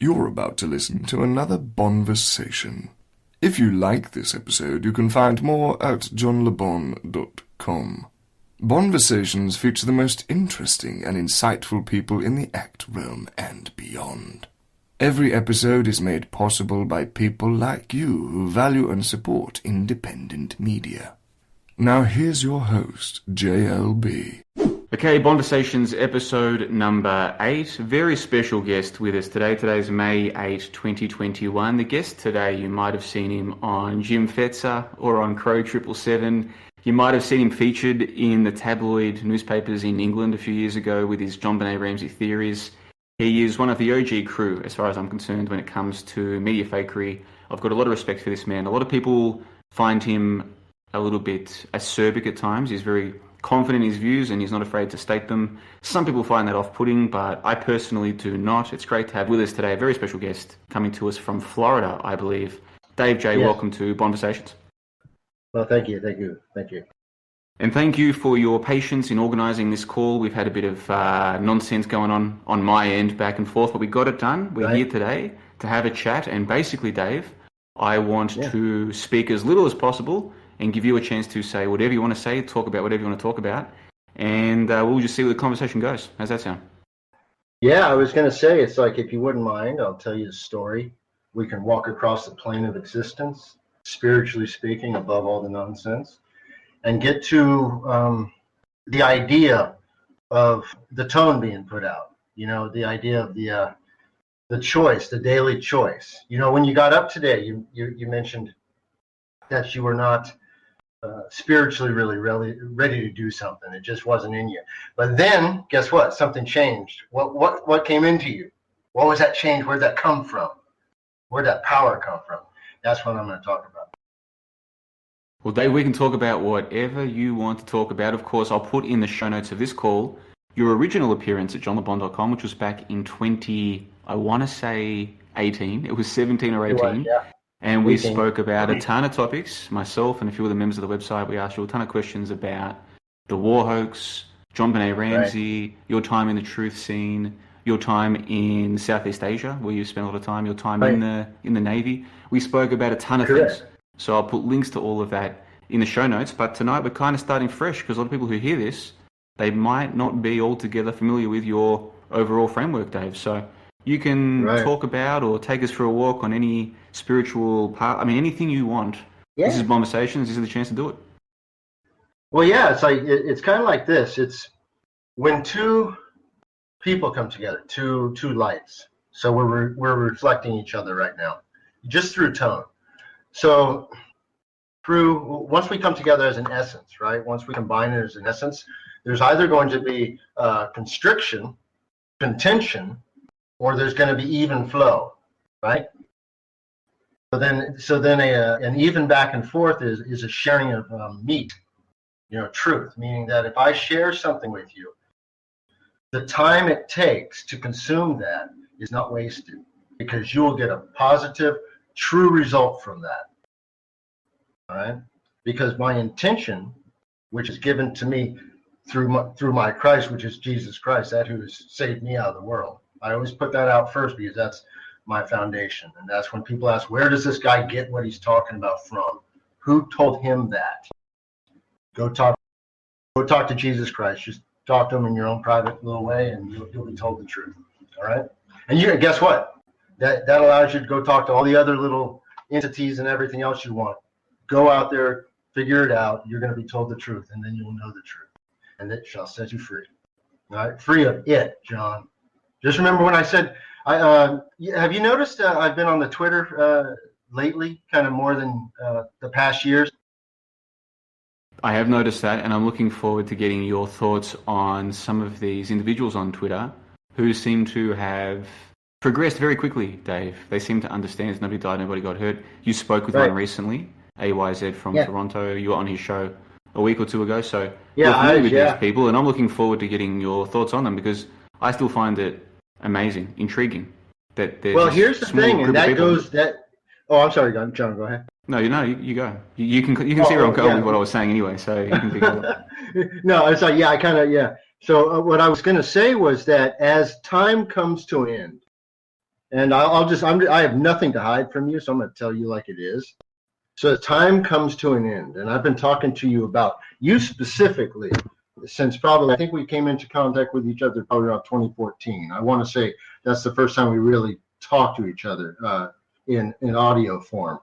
You're about to listen to another BONVERSATION. If you like this episode, you can find more at johnlebon.com. BONVERSATIONs feature the most interesting and insightful people in the act realm and beyond. Every episode is made possible by people like you who value and support independent media. Now here's your host, JLB. Okay, BONVERSATION's episode number 8. Very special guest with us today. Today's May 8, 2021. The guest today, you might have seen him on Jim Fetzer or on Crow 777. You might have seen him featured in the tabloid newspapers in England a few years ago with his John Benet Ramsey theories. He is one of the OG crew, as far as I'm concerned, when it comes to media fakery. I've got a lot of respect for this man. A lot of people find him a little bit acerbic at times. He's very confident in his views and he's not afraid to state them. Some people find that off-putting, but I personally do not. It's great to have with us today a very special guest coming to us from Florida, I believe. Dave J, yes. Welcome to BONVERSATIONs. Well, thank you. And thank you for your patience in organising this call. We've had a bit of nonsense going on my end, back and forth, but we got it done. We're here today to have a chat, and basically, Dave, I want to speak as little as possible and give you a chance to say whatever you want to say, talk about whatever you want to talk about, and we'll just see where the conversation goes. How's that sound? Yeah, I was going to say, it's like, if you wouldn't mind, I'll tell you a story. We can walk across the plane of existence, spiritually speaking, above all the nonsense, and get to the idea of the tone being put out. You know, the idea of the choice, the daily choice. You know, when you got up today, you mentioned that you were not spiritually really ready to do something. It just wasn't in you. But then, guess what? Something changed. What came into you? What was that change? Where'd that come from? Where'd that power come from? That's what I'm going to talk about. Well, Dave, we can talk about whatever you want to talk about. Of course, I'll put in the show notes of this call your original appearance at johnlebon.com, which was back in 18. It was 17 or 18. And we spoke about a ton of topics, myself and a few of the members of the website. We asked you a ton of questions about the war hoax, John Benet Ramsey, your time in the truth scene, your time in Southeast Asia, where you spent a lot of time, your time in the Navy. We spoke about a ton of things. So I'll put links to all of that in the show notes. But tonight we're kind of starting fresh because a lot of people who hear this, they might not be altogether familiar with your overall framework, Dave. So you can talk about or take us for a walk on any spiritual part. I mean, anything you want. Yeah. This is BONVERSATIONs. This is the chance to do it. Well, yeah, it's like it's kind of like this. It's when two people come together, two lights. So we're reflecting each other right now, just through tone. So once we come together as an essence, right? Once we combine it as an essence, there's either going to be constriction, contention, or there's going to be even flow, right? So then an even back and forth is a sharing of meat, truth, meaning that if I share something with you, the time it takes to consume that is not wasted because you will get a positive, true result from that, all right? Because my intention, which is given to me through my Christ, which is Jesus Christ, that who has saved me out of the world. I always put that out first because that's my foundation. And that's when people ask, where does this guy get what he's talking about from? Who told him that? Go talk to Jesus Christ. Just talk to him in your own private little way and you'll be told the truth. All right? And guess what? That allows you to go talk to all the other little entities and everything else you want. Go out there, figure it out. You're going to be told the truth, and then you'll know the truth. And it shall set you free. All right? Free of it, John. Just remember when I said, have you noticed I've been on the Twitter lately, kind of more than the past years? I have noticed that, and I'm looking forward to getting your thoughts on some of these individuals on Twitter who seem to have progressed very quickly, Dave. They seem to understand. Nobody died, nobody got hurt. You spoke with one recently, AYZ from Toronto. You were on his show a week or two ago, so you're familiar with these people, and I'm looking forward to getting your thoughts on them because I still find it amazing, intriguing. Here's the thing, and that goes that. Oh, I'm sorry, John. Go ahead. No, you go. You can see where I'm going with what I was saying anyway, so you can pick it up. No, it's like So what I was going to say was that as time comes to an end, And I have nothing to hide from you, so I'm going to tell you like it is. So time comes to an end, and I've been talking to you about you specifically since probably, I think we came into contact with each other probably around 2014. I want to say that's the first time we really talked to each other in audio form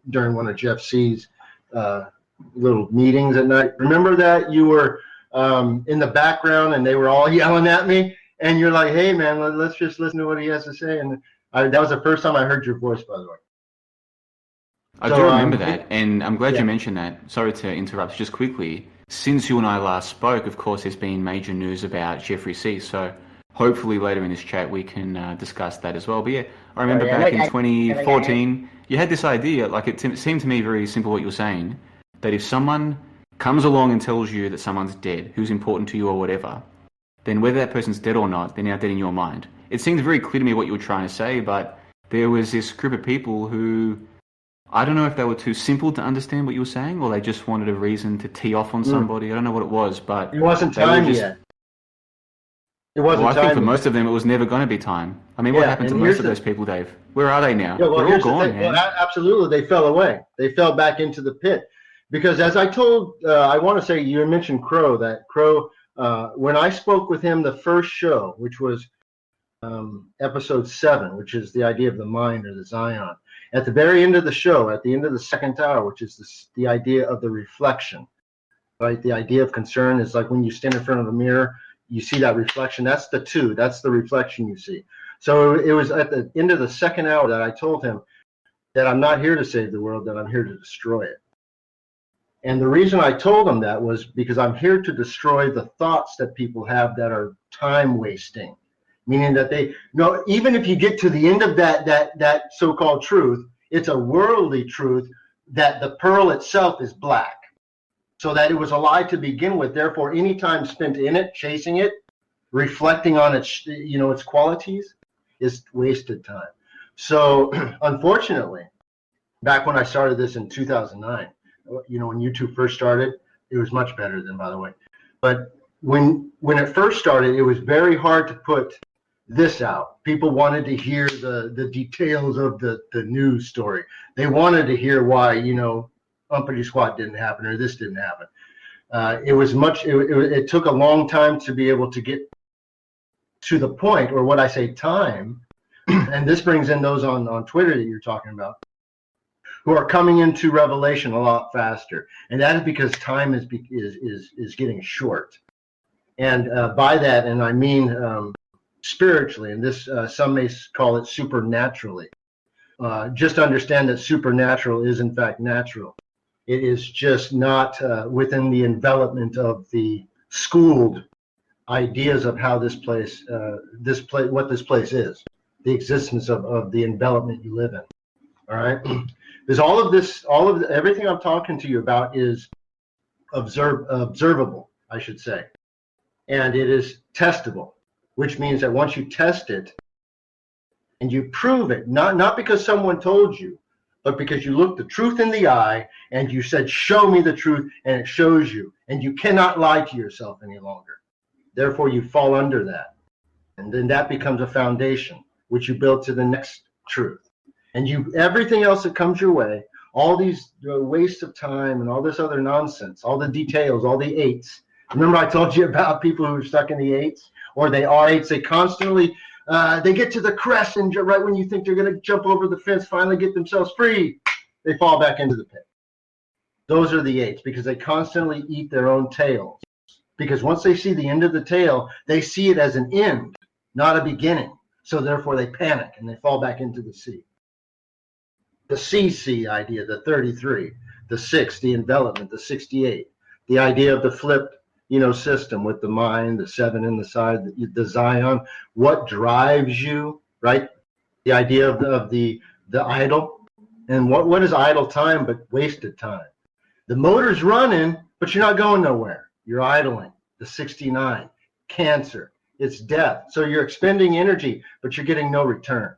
during one of Jeff C's little meetings at night. Remember that you were in the background and they were all yelling at me, and you're like, "Hey man, let's just listen to what he has to say." And that was the first time I heard your voice, by the way. I do remember that, and I'm glad you mentioned that. Sorry to interrupt, just quickly. Since you and I last spoke, of course, there's been major news about Jeffrey C. So hopefully later in this chat we can discuss that as well. But yeah, I remember back in 2014, you had this idea, like it seemed to me very simple what you were saying, that if someone comes along and tells you that someone's dead, who's important to you or whatever, then whether that person's dead or not, they're now dead in your mind. It seemed very clear to me what you were trying to say, but there was this group of people who, I don't know if they were too simple to understand what you were saying, or they just wanted a reason to tee off on somebody. I don't know what it was, but it wasn't time yet. It wasn't well, I time think for yet. most of them, it was never going to be time. I mean, what happened to most of those people, Dave? Where are they now? Yeah, well, they're all gone, man. Well, absolutely, they fell away. They fell back into the pit. Because as I told, I want to say, you mentioned Crow, that Crow, when I spoke with him the first show, which was episode 7, which is the idea of the mind or the Zion, at the very end of the show, at the end of the second hour, which is the idea of the reflection, right? The idea of concern is like when you stand in front of a mirror, you see that reflection. That's the two. That's the reflection you see. So it was at the end of the second hour that I told him that I'm not here to save the world, that I'm here to destroy it. And the reason I told him that was because I'm here to destroy the thoughts that people have that are time wasting. Meaning that even if you get to the end of that so-called truth, it's a worldly truth that the pearl itself is black. So that it was a lie to begin with. Therefore, any time spent in it, chasing it, reflecting on its qualities, is wasted time. So, unfortunately, back when I started this in 2009, when YouTube first started, it was much better then, by the way. But when it first started, it was very hard to put this out. People wanted to hear the details of the news story. They wanted to hear why, Umpity Squat didn't happen or this didn't happen. It took a long time to be able to get to the point, or what I say time, and this brings in those on Twitter that you're talking about, who are coming into revelation a lot faster. And that is because time is getting short. And by that, and I mean spiritually, and this some may call it supernaturally. Just understand that supernatural is in fact natural. It is just not within the envelopment of the schooled ideas of how this place, what this place is, the existence of the envelopment you live in. All right, because everything I'm talking to you about is observable, I should say, and it is testable, which means that once you test it and you prove it, not because someone told you, but because you looked the truth in the eye and you said, "Show me the truth," and it shows you, and you cannot lie to yourself any longer. Therefore, you fall under that, and then that becomes a foundation which you build to the next truth. And everything else that comes your way, all these wastes of time and all this other nonsense, all the details, all the eights. Remember I told you about people who are stuck in the eights, or they are eights. They constantly, they get to the crest, and right when you think they're going to jump over the fence, finally get themselves free, they fall back into the pit. Those are the eights, because they constantly eat their own tails. Because once they see the end of the tail, they see it as an end, not a beginning. So therefore they panic and they fall back into the sea. The CC idea, the 33, the 6, the envelopment, the 68, the idea of the flipped, system with the mind, the 7 in the side, the Zion, what drives you, right? The idea of the idle. And what is idle time but wasted time? The motor's running, but you're not going nowhere. You're idling. The 69, cancer, it's death. So you're expending energy, but you're getting no return.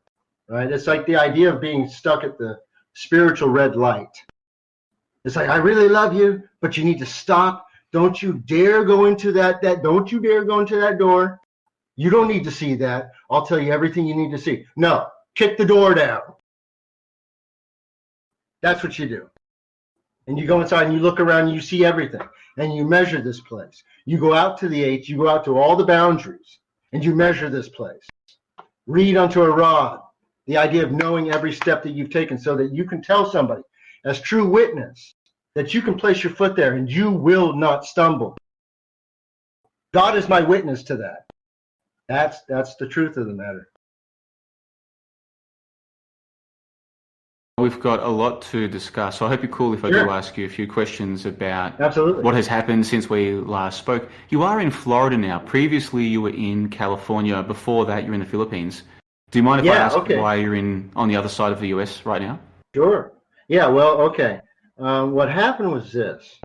Right? It's like the idea of being stuck at the spiritual red light. It's like, I really love you, but you need to stop. Don't you dare go into that don't you dare go into that door. You don't need to see that. I'll tell you everything you need to see. No, kick the door down. That's what you do. And you go inside and you look around and you see everything. And you measure this place. You go out to the eights, you go out to all the boundaries, and you measure this place. Read unto a rod. The idea of knowing every step that you've taken so that you can tell somebody as true witness that you can place your foot there and you will not stumble. God is my witness to that. That's the truth of the matter. We've got a lot to discuss, so I hope you're cool if I do ask you a few questions about what has happened since we last spoke. You are in Florida now. Previously, you were in California. Before that, you're in the Philippines. Do you mind if I ask why you're on the other side of the US right now? Sure. Yeah, well, okay. What happened was this.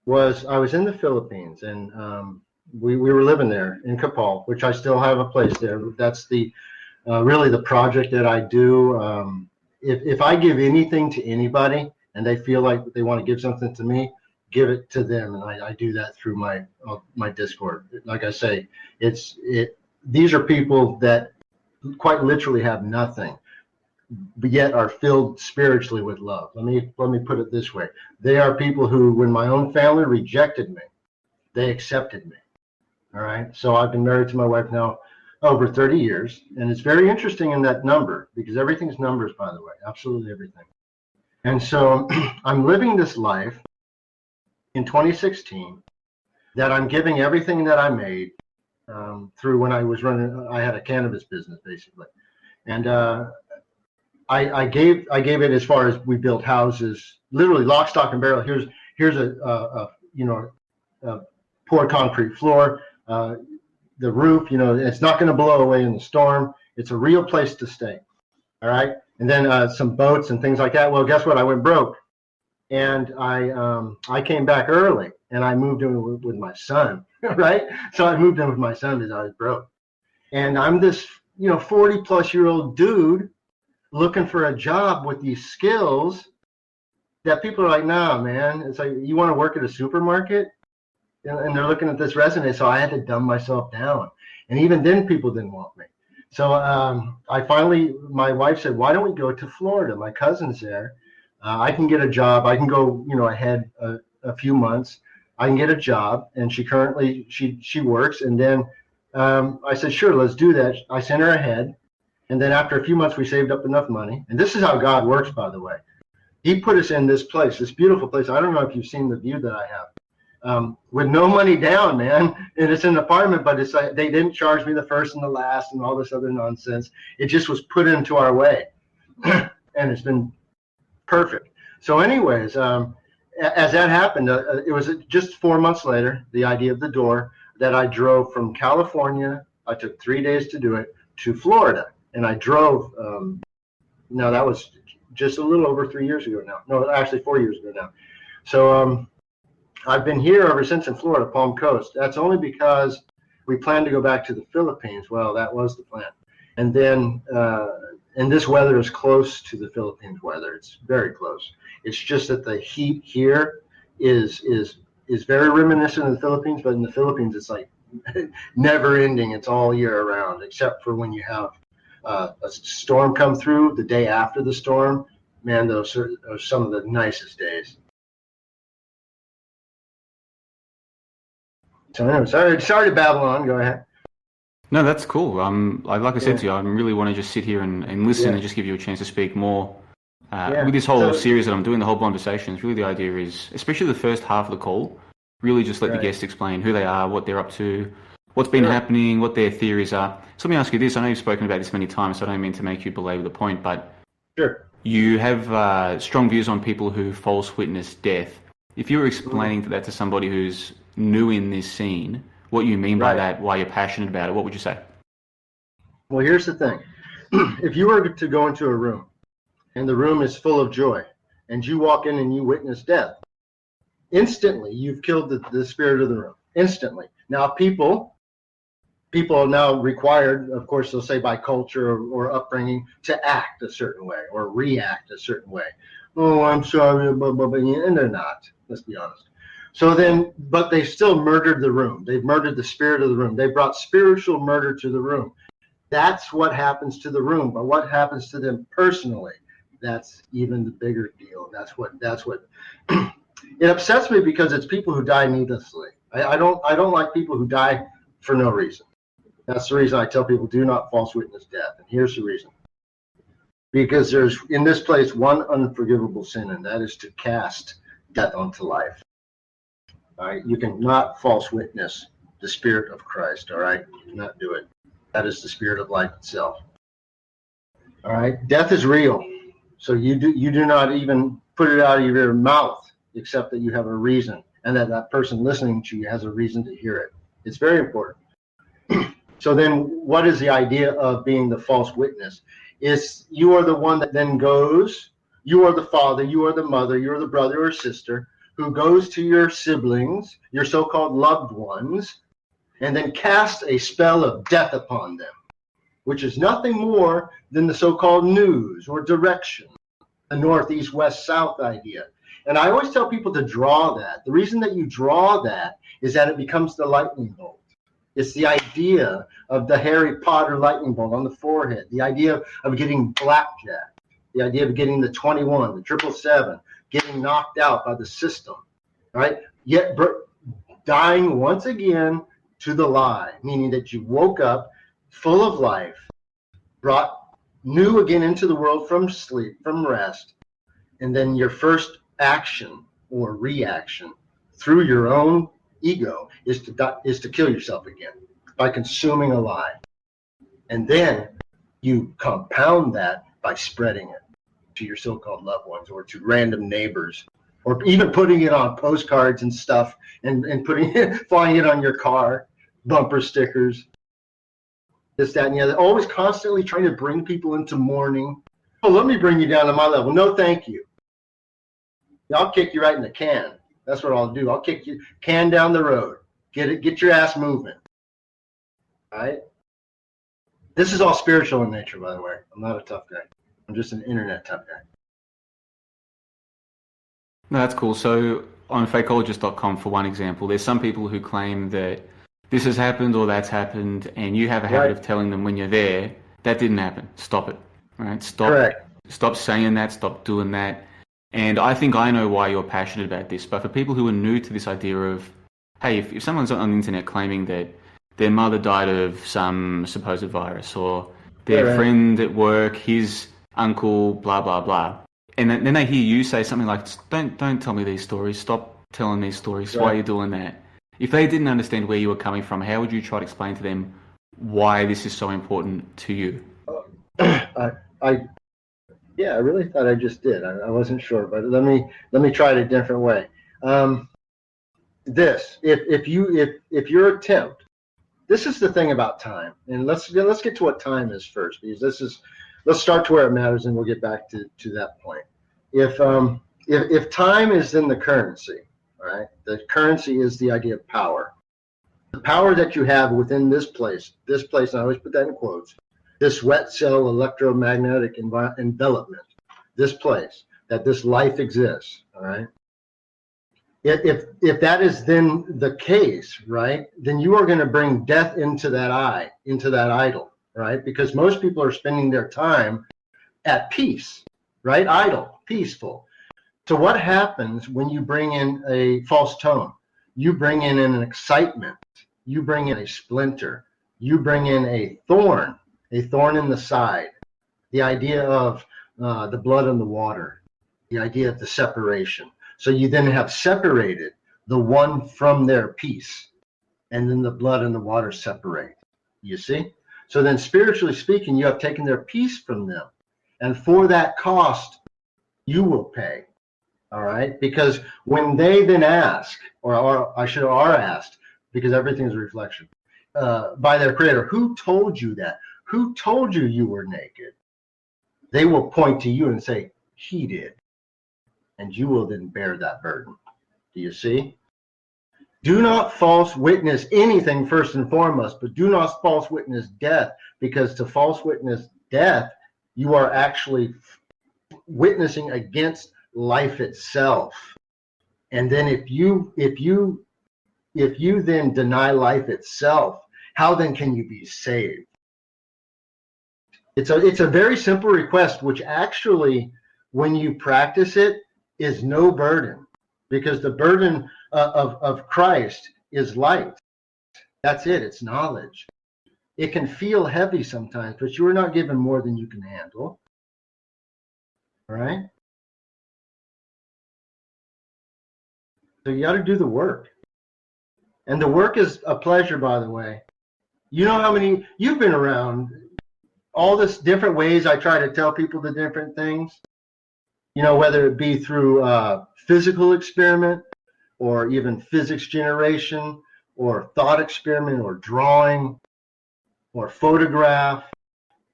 I was in the Philippines, and we were living there in Capal, which I still have a place there. That's the really the project that I do. If I give anything to anybody and they feel like they want to give something to me, give it to them, and I do that through my Discord. Like I say, these are people that quite literally have nothing, but yet are filled spiritually with love. Let me put it this way: they are people who, when my own family rejected me, they accepted me. All right. So I've been married to my wife now over 30 years. And it's very interesting in that number, because everything's numbers, by the way, absolutely everything. And so I'm living this life in 2016 that I'm giving everything that I made through when I was I had a cannabis business basically. And I gave it as far as we built houses, literally lock, stock, and barrel. Here's a poured concrete floor. The roof, it's not going to blow away in the storm. It's a real place to stay. All right. And then some boats and things like that. Well, guess what? I went broke, and I came back early, and I moved in with my son. Right. So I moved in with my son because I was broke, and I'm this 40-plus-year-old dude looking for a job with these skills that people are like, nah, man. It's like, you want to work at a supermarket? And they're looking at this resume, so I had to dumb myself down. And even then, people didn't want me. So my wife said, why don't we go to Florida? My cousin's there. I can get a job. I can go, ahead a few months. I can get a job. And she currently, she works. And then I said, sure, let's do that. I sent her ahead. And then after a few months, we saved up enough money. And this is how God works, by the way. He put us in this place, this beautiful place. I don't know if you've seen the view that I have. With no money down, man. And it's an apartment, but it's like they didn't charge me the first and the last and all this other nonsense. It just was put into our way. And it's been perfect. So anyways, as that happened, it was just 4 months later, the idea of the door, that I drove from California. I took 3 days to do it, to Florida. And I drove, now that was just a little over 3 years ago now. No, actually 4 years ago now. So I've been here ever since in Florida, Palm Coast. That's only because we planned to go back to the Philippines. Well, that was the plan. And then, and this weather is close to the Philippines weather. It's very close. It's just that the heat here is very reminiscent of the Philippines, but in the Philippines, it's like never ending. It's all year around, except for when you have a storm come through the day after the storm. Man, those are some of the nicest days. So anyway, sorry to babble on. Go ahead. No, that's cool. Like I said to you, I really want to just sit here and listen and just give you a chance to speak more. With this whole series that I'm doing, the whole Conversations, really the idea is, especially the first half of the call, really just let the guests explain who they are, what they're up to, what's been happening, what their theories are. So let me ask you this. I know you've spoken about this many times, so I don't mean to make you belabor the point, but you have strong views on people who false witness death. If you were explaining that to somebody who's new in this scene, what you mean by that, why you're passionate about it, what would you say? Well, here's the thing. If you were to go into a room and the room is full of joy and you walk in and you witness death, instantly you've killed the spirit of the room. Instantly. Now, people are now required, of course, they'll say by culture or upbringing, to act a certain way or react a certain way. Oh, I'm sorry, blah, blah, blah, and they're not, let's be honest. So then, but they still murdered the room. They've murdered the spirit of the room. They brought spiritual murder to the room. That's what happens to the room, but what happens to them personally, that's even the bigger deal. That's what it upsets me, because it's people who die needlessly. I don't like people who die for no reason. That's the reason I tell people, do not false witness death. And here's the reason. Because there's in this place one unforgivable sin, and that is to cast death onto life. All right, you cannot false witness the Spirit of Christ. All right, you cannot do it. That is the Spirit of life itself. All right, death is real, so you do not even put it out of your mouth, except that you have a reason, and that person listening to you has a reason to hear it. It's very important. So then, what is the idea of being the false witness? Is you are the one that then goes, you are the father, you are the mother, you are the brother or sister who goes to your siblings, your so-called loved ones, and then casts a spell of death upon them, which is nothing more than the so-called news or direction, the north, east, west, south idea. And I always tell people to draw that. The reason that you draw that is that it becomes the lightning bolt. It's the idea of the Harry Potter lightning bolt on the forehead, the idea of getting blackjack, the idea of getting the 21, the 777, getting knocked out by the system, right? Yet dying once again to the lie, meaning that you woke up full of life, brought new again into the world from sleep, from rest, and then your first action or reaction through your own ego is to kill yourself again by consuming a lie. And then you compound that by spreading it to your so-called loved ones or to random neighbors, or even putting it on postcards and stuff, and putting it, flying it on your car, bumper stickers, this, that, and the other. Always constantly trying to bring people into mourning. Oh, let me bring you down to my level. No, thank you. I'll kick you right in the can. That's what I'll do. I'll kick you can down the road. Get your ass moving. All right? This is all spiritual in nature, by the way. I'm not a tough guy. I'm just an internet tough guy. No, that's cool. So on fakeologist.com, for one example, there's some people who claim that this has happened or that's happened, and you have a habit of telling them when you're there, that didn't happen. Stop it. Right? Stop saying that. Stop doing that. And I think I know why you're passionate about this, but for people who are new to this idea of, hey, if someone's on the internet claiming that their mother died of some supposed virus, or their friend at work, his uncle, blah, blah, blah, and then they hear you say something like, don't tell me these stories, stop telling these stories, why are you doing that? If they didn't understand where you were coming from, how would you try to explain to them why this is so important to you? Yeah, I really thought I just did. I wasn't sure, but let me try it a different way. If your attempt, this is the thing about time, and let's get to what time is first, because let's start to where it matters, and we'll get back to that point. If time is in the currency, all right, the currency is the idea of power. The power that you have within this place, and I always put that in quotes, this wet cell electromagnetic envelopment, this place, that this life exists, all right? If that is then the case, right, then you are going to bring death into that idol, right? Because most people are spending their time at peace, right? Idle, peaceful. So what happens when you bring in a false tone? You bring in an excitement. You bring in a splinter. You bring in a thorn in the side, the idea of the blood and the water, the idea of the separation. So you then have separated the one from their peace, and then the blood and the water separate. You see? So then spiritually speaking, you have taken their peace from them. And for that cost, you will pay. All right? Because when they then ask, or are asked, because everything is a reflection, by their creator, who told you that? Who told you you were naked? They will point to you and say, he did. And you will then bear that burden. Do you see? Do not false witness anything first and foremost, but do not false witness death, because to false witness death, you are actually witnessing against life itself. And then if you then deny life itself, how then can you be saved? It's a very simple request, which actually, when you practice it, is no burden, because the burden of Christ is light. That's it. It's knowledge. It can feel heavy sometimes, but you are not given more than you can handle. All right? So you got to do the work. And the work is a pleasure, by the way. You know how many, you've been around, all this different ways I try to tell people the different things, you know, whether it be through physical experiment or even physics generation or thought experiment or drawing or photograph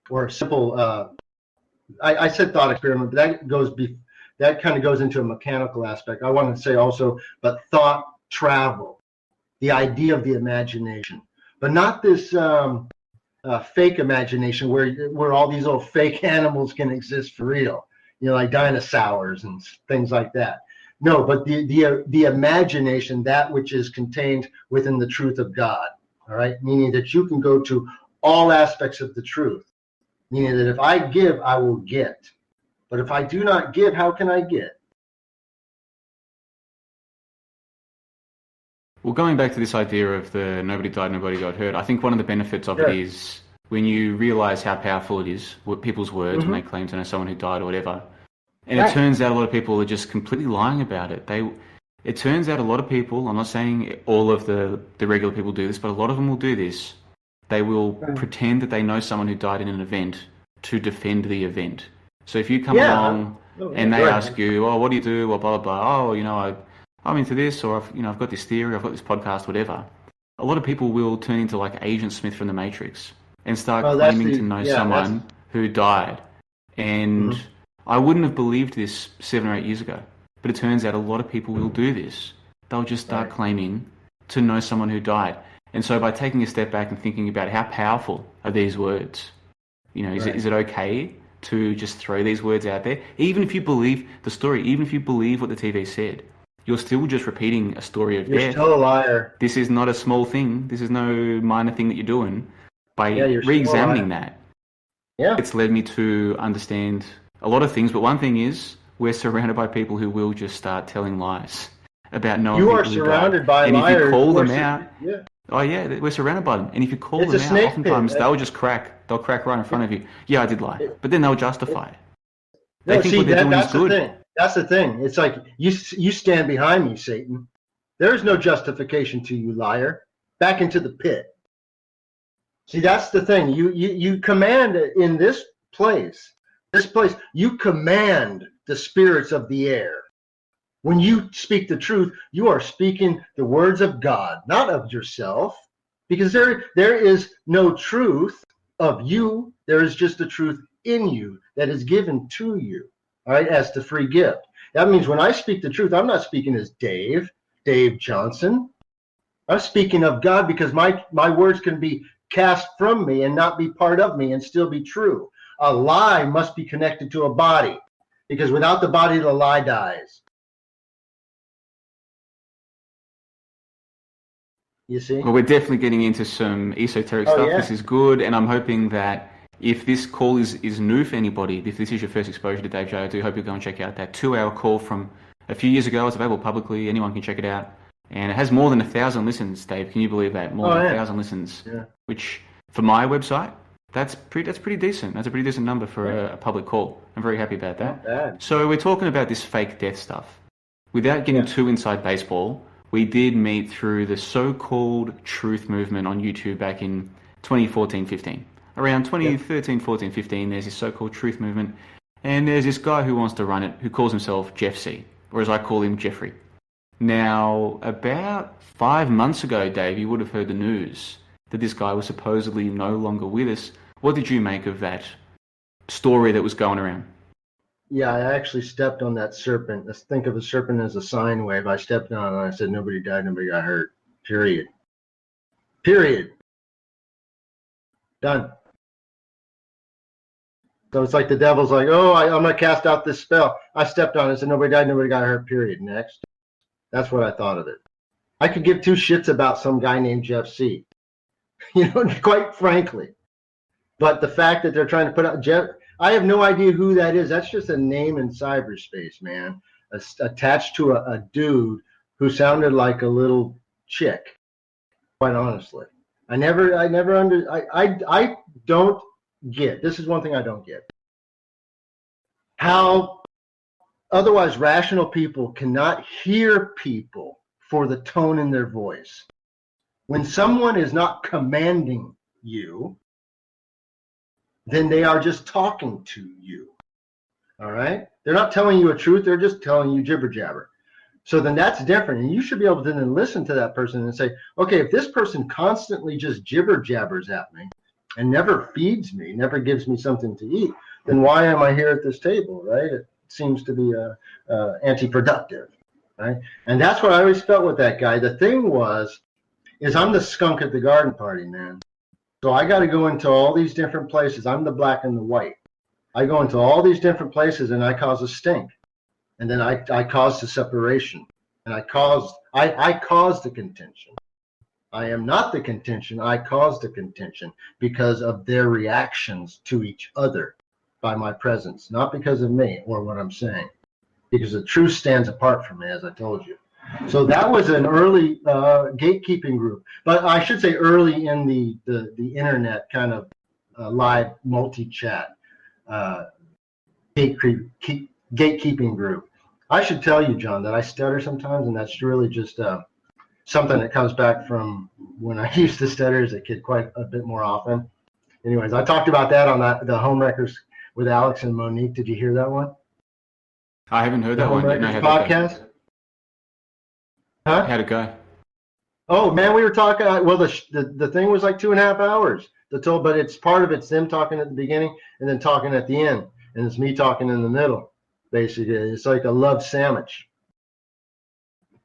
or simple, I said thought experiment, but that kind of goes into a mechanical aspect. I want to say also, but thought travel, the idea of the imagination, but not this fake imagination where all these little fake animals can exist for real, you know, like dinosaurs and things like that. No, but the imagination, that which is contained within the truth of God. All right, meaning that you can go to all aspects of the truth. Meaning that if I give, I will get. But if I do not give, how can I get? Well, going back to this idea of the nobody died, nobody got hurt, I think one of the benefits of it is when you realize how powerful it is, what people's words when they claim to know someone who died or whatever. And it turns out a lot of people are just completely lying about it. It turns out a lot of people, I'm not saying all of the regular people do this, but a lot of them will do this. They will pretend that they know someone who died in an event to defend the event. So if you come along and they ask you, oh, what do you do? Or blah, blah, blah. Oh, you know, I'm into this, or I've got this theory, I've got this podcast, whatever. A lot of people will turn into like Agent Smith from The Matrix and start claiming to know someone who died. And I wouldn't have believed this 7 or 8 years ago, but it turns out a lot of people will do this. They'll just start claiming to know someone who died. And so by taking a step back and thinking about how powerful are these words, you know, is it okay to just throw these words out there? Even if you believe the story, even if you believe what the TV said, you're still just repeating a story of death. You're still a liar. This is not a small thing. This is no minor thing that you're doing. By re-examining that, it's led me to understand a lot of things. But one thing is, we're surrounded by people who will just start telling lies about knowing people who died. You are surrounded by liars. And if you call them out, we're surrounded by them. And if you call them out, oftentimes they'll just crack. They'll crack right in front of you. Yeah, I did lie. But then they'll justify it. They think what they're doing is good. That's the thing. It's like, you stand behind me, Satan. There is no justification to you, liar. Back into the pit. See, that's the thing. You command in this place, you command the spirits of the air. When you speak the truth, you are speaking the words of God, not of yourself, because there is no truth of you. There is just the truth in you that is given to you, all right, as the free gift. That means when I speak the truth, I'm not speaking as Dave Johnson. I'm speaking of God, because my words can be cast from me and not be part of me and still be true. A lie must be connected to a body, because without the body, the lie dies. You see? Well, we're definitely getting into some esoteric stuff. This is good, and I'm hoping that if this call is new for anybody, if this is your first exposure to Dave J, I do hope you'll go and check out that 2-hour call from a few years ago. It's available publicly. Anyone can check it out. And it has more than 1,000 listens, Dave. Can you believe that? More than 1,000 listens, which for my website, that's pretty decent. That's a pretty decent number for a public call. I'm very happy about that. Not bad. So we're talking about this fake death stuff. Without getting too inside baseball, we did meet through the so-called truth movement on YouTube back in 2014-15. Around 2013, 14, 15, there's this so-called truth movement. And there's this guy who wants to run it, who calls himself Jeff C, or as I call him, Jeffrey. Now, about 5 months ago, Dave, you would have heard the news that this guy was supposedly no longer with us. What did you make of that story that was going around? Yeah, I actually stepped on that serpent. Let's think of a serpent as a sine wave. I stepped on it and I said, nobody died, nobody got hurt. Period. Done. So it's like the devil's like, oh, I'm going to cast out this spell. I stepped on it and said, nobody died, nobody got hurt. Period. Next. That's what I thought of it. I could give two shits about some guy named Jeff C. You know, quite frankly. But the fact that they're trying to put out I have no idea who that is. That's just a name in cyberspace, man. Attached to a dude who sounded like a little chick. Quite honestly, I don't get. This is one thing I don't get. How otherwise rational people cannot hear people for the tone in their voice. When someone is not commanding you, then they are just talking to you. All right? They're not telling you a truth, they're just telling you jibber jabber. So then that's different. And you should be able to then listen to that person and say, okay, if this person constantly just jibber jabbers at me and never feeds me, never gives me something to eat, then why am I here at this table, right? It seems to be anti-productive, right? And that's what I always felt with that guy. The thing is I'm the skunk at the garden party, man. So I got to go into all these different places. I'm the black and the white. I go into all these different places and I cause a stink. And then I caused the separation, and I caused the contention. I am not the contention. I caused the contention because of their reactions to each other by my presence, not because of me or what I'm saying, because the truth stands apart from me, as I told you. So that was an early gatekeeping group, but I should say early in the internet kind of live multi-chat gatekeeping group. I should tell you, John, that I stutter sometimes, and that's really just something that comes back from when I used to stutter as a kid quite a bit more often. Anyways, I talked about that on the Home Wreckers with Alex and Monique. Did you hear that one? I haven't heard that one. Home Wreckers podcast? Huh? How'd it go? Oh, man, we were talking. Well, the thing was like 2.5 hours. But it's part of it's them talking at the beginning and then talking at the end. And it's me talking in the middle, basically. It's like a love sandwich.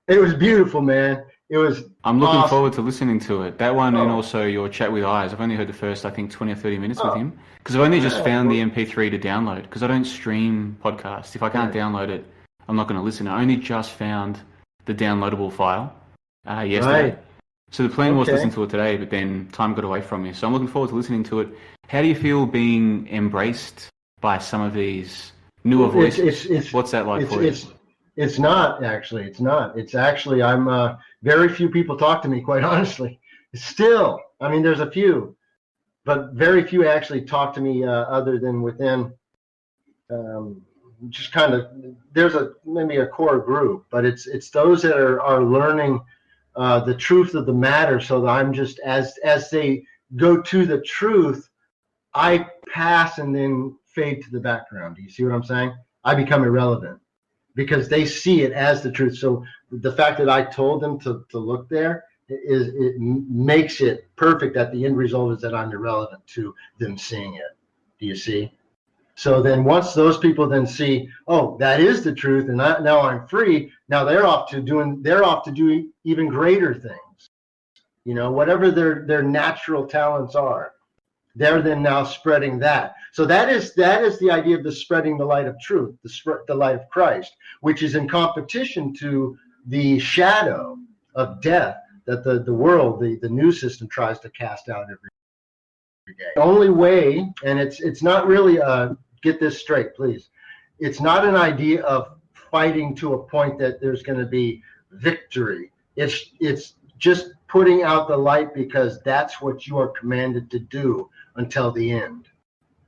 It was beautiful, man. It was I'm looking awesome. forward to listening to it. That one and also your chat with Eyes. I've only heard the first, I think, 20 or 30 minutes with him. Because I've only just found the MP3 to download. Because I don't stream podcasts. If I can't download it, I'm not going to listen. I only just found the downloadable file yesterday. Right. So the plan was to listen to it today, but then time got away from me. So I'm looking forward to listening to it. How do you feel being embraced by some of these newer voices? What's that like for you? It's not, actually. It's not. It's actually, very few people talk to me, quite honestly. Still, I mean, there's a few, but very few actually talk to me other than within just kind of, there's maybe a core group, but it's those that are learning the truth of the matter. So that I'm just, as they go to the truth, I pass and then fade to the background. Do you see what I'm saying? I become irrelevant because they see it as the truth. So the fact that I told them to look there it makes it perfect that the end result is that I'm irrelevant to them seeing it. Do you see? So then once those people then see, oh, that is the truth, and now I'm free, now they're off to do even greater things. You know, whatever their natural talents are, they're then now spreading that. So that is the idea of the spreading the light of truth, the light of Christ, which is in competition to the shadow of death that the world, the news system tries to cast out every day. The only way, and it's not really get this straight, please. It's not an idea of fighting to a point that there's going to be victory. It's just putting out the light because that's what you are commanded to do until the end.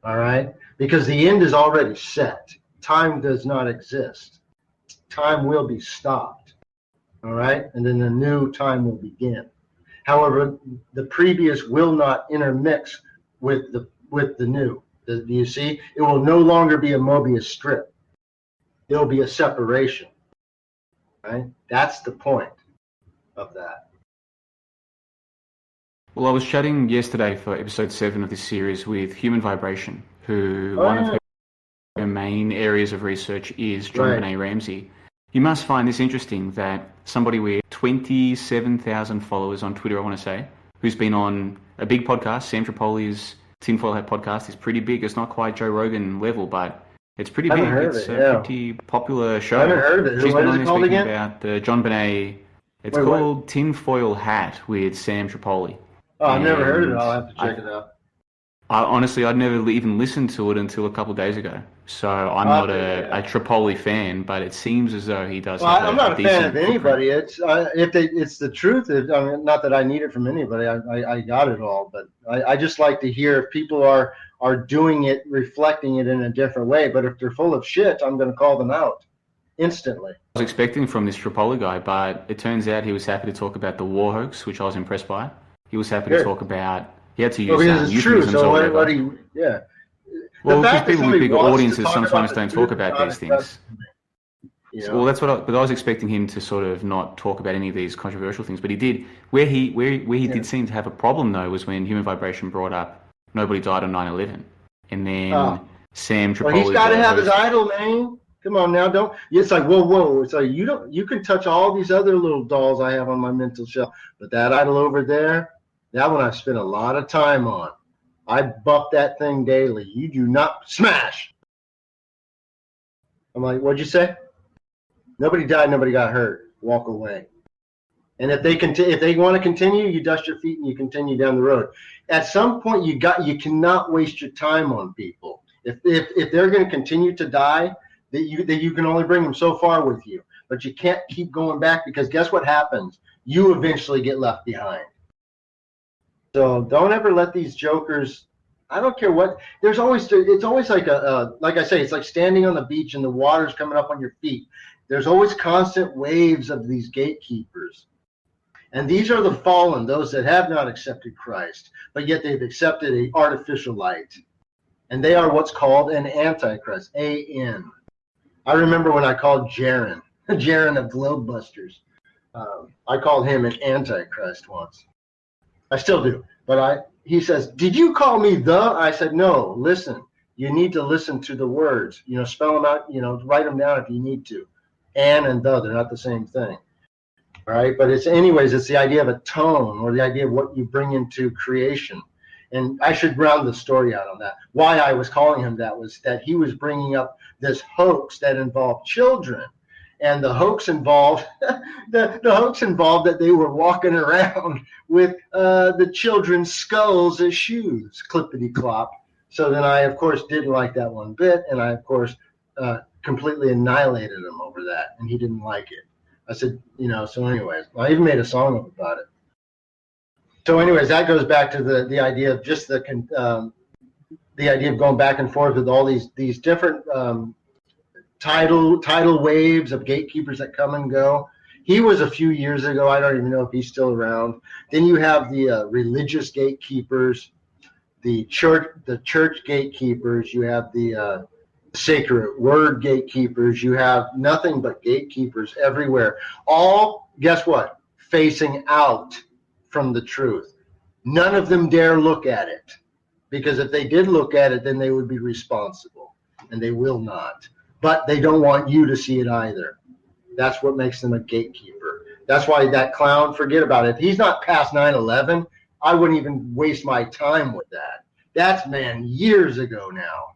All right? Because the end is already set. Time does not exist. Time will be stopped. All right? And then the new time will begin. However, the previous will not intermix with the new. Do you see? It will no longer be a Mobius strip. It'll be a separation. Right? That's the point of that. Well, I was chatting yesterday for episode 7 of this series with Human Vibration, who one of her main areas of research is John Benet Ramsey. You must find this interesting that somebody with 27,000 followers on Twitter, I want to say, who's been on a big podcast, Sam Tripoli's Tinfoil Hat podcast, is pretty big. It's not quite Joe Rogan level, but it's pretty big. It's a pretty popular show. I haven't heard of it. She's What been is on it there called speaking again? about the John Benet. It's called Tinfoil Hat with Sam Tripoli. Oh, I've never heard of it. I'll have to check it out. Honestly, I'd never even listened to it until a couple of days ago. So I'm not a Tripoli fan, but it seems as though he does Well, have I'm a not a fan of decent anybody. footprint. It's the truth. I mean, not that I need it from anybody. I got it all, but I just like to hear if people are doing it, reflecting it in a different way. But if they're full of shit, I'm going to call them out instantly. I was expecting from this Tripoli guy, but it turns out he was happy to talk about the war hoax, which I was impressed by. He was happy to talk about. He had to use because it's true. euphemisms So or whatever. yeah. Well, The because fact that people with somebody bigger wants to audiences talk sometimes about don't the talk truth about is not these things. impressive to me, you know? Well, that's what. But I was expecting him to sort of not talk about any of these controversial things, but he did. Where he did seem to have a problem though was when Human Vibration brought up nobody died on 9/11, and then Sam Tripoli. Well, he's got to have his idol, man. Come on now, don't. It's like whoa. It's like you don't. You can touch all these other little dolls I have on my mental shelf, but that idol over there, that one I spent a lot of time on. I buff that thing daily. You do not smash. I'm like, what'd you say? Nobody died. Nobody got hurt. Walk away. And if they want to continue, you dust your feet and you continue down the road. At some point, you cannot waste your time on people. If they're going to continue to die, that you can only bring them so far with you. But you can't keep going back because guess what happens? You eventually get left behind. So don't ever let these jokers. I don't care what. It's always like like I say, it's like standing on the beach and the water's coming up on your feet. There's always constant waves of these gatekeepers. And these are the fallen, those that have not accepted Christ, but yet they've accepted an artificial light. And they are what's called an antichrist, A-N. I remember when I called Jaron of Globebusters. I called him an antichrist once. I still do. But he says, did you call me the? I said, no, listen. You need to listen to the words. Spell them out, write them down if you need to. And the, they're not the same thing. All right, but it's the idea of a tone or the idea of what you bring into creation. And I should round the story out on that. Why I was calling him that was that he was bringing up this hoax that involved children. And the hoax involved the hoax involved that they were walking around with the children's skulls as shoes, clippity clop. So then I, of course, didn't like that one bit, and I, of course, completely annihilated him over that, and he didn't like it. I said, so anyways, I even made a song up about it. So anyways, that goes back to the idea of just the idea of going back and forth with all these different tidal waves of gatekeepers that come and go. He was a few years ago. I don't even know if he's still around. Then you have the religious gatekeepers, the church gatekeepers. You have the sacred word gatekeepers. You have nothing but gatekeepers everywhere. All, guess what? Facing out from the truth. None of them dare look at it, because if they did look at it, then they would be responsible, and they will not. But they don't want you to see it either. That's what makes them a gatekeeper. That's why that clown, forget about it. If he's not past 9/11, I wouldn't even waste my time with that. That's, years ago now.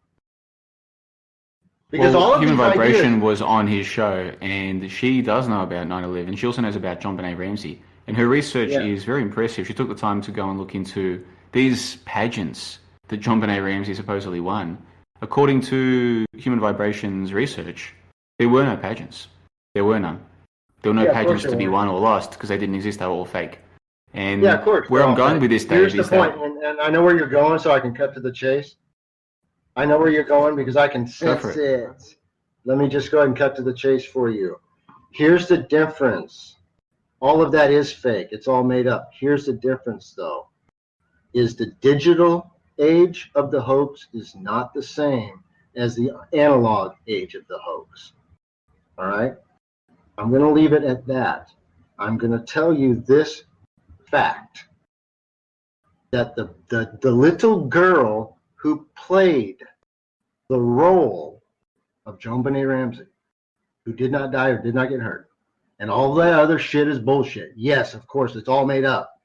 Because all of Human Vibration ideas was on his show, and she does know about 9/11. She also knows about JonBenet Ramsey, and her research is very impressive. She took the time to go and look into these pageants that JonBenet Ramsey supposedly won. According to Human Vibration's research, there were no pageants. There were none. There were no pageants to be won or lost because they didn't exist. They were all fake. And of course, where I'm going with this, Dave, here's the point, and I know where you're going, so I can cut to the chase. I know where you're going because I can sense it. Let me just go ahead and cut to the chase for you. Here's the difference. All of that is fake. It's all made up. Here's the difference, though, is the digital age of the hoax is not the same as the analog age of the hoax. All right? I'm going to leave it at that. I'm going to tell you this fact, that the little girl who played the role of JonBenet Ramsey, who did not die or did not get hurt, and all that other shit is bullshit. Yes, of course, it's all made up.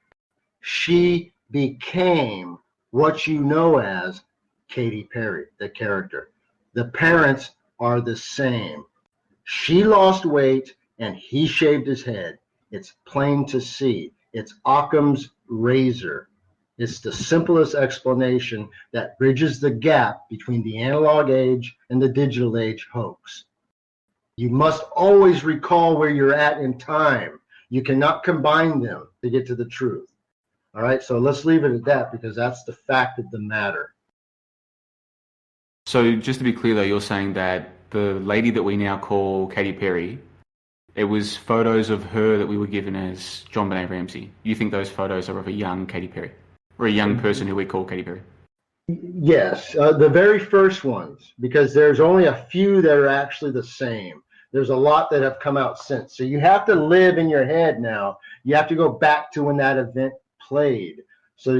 She became what you know as Katy Perry, the character. The parents are the same. She lost weight and he shaved his head. It's plain to see. It's Occam's razor. It's the simplest explanation that bridges the gap between the analog age and the digital age hoax. You must always recall where you're at in time. You cannot combine them to get to the truth. All right, so let's leave it at that because that's the fact of the matter. So just to be clear, though, you're saying that the lady that we now call Katy Perry, it was photos of her that we were given as JonBenet Ramsey. You think those photos are of a young Katy Perry, or a young person who we call Katy Perry? Yes, the very first ones, because there's only a few that are actually the same. There's a lot that have come out since. So you have to live in your head now. You have to go back to when that event played. So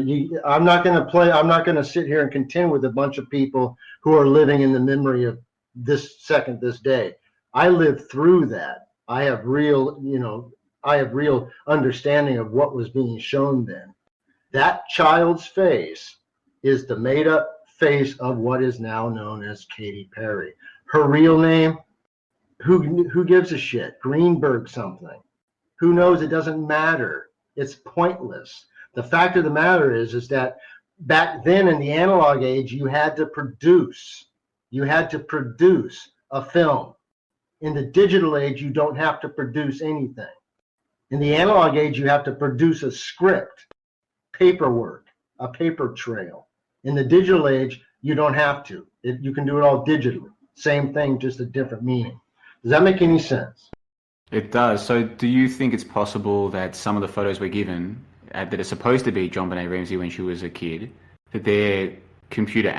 I'm not going to sit here and contend with a bunch of people who are living in the memory of this second, this day. I lived through that. I have real understanding of what was being shown then. That child's face is the made up face of what is now known as Katy Perry. Her real name, who gives a shit? Greenberg something. Who knows? It doesn't matter. It's pointless. The fact of the matter is that back then in the analog age, you had to produce a film. In the digital age, you don't have to produce anything. In the analog age, you have to produce a script, paperwork, a paper trail. In the digital age, you don't have to. You can do it all digitally. Same thing, just a different meaning. Does that make any sense? It does. So do you think it's possible that some of the photos we're given that are supposed to be JonBenet Ramsey when she was a kid, that they're computer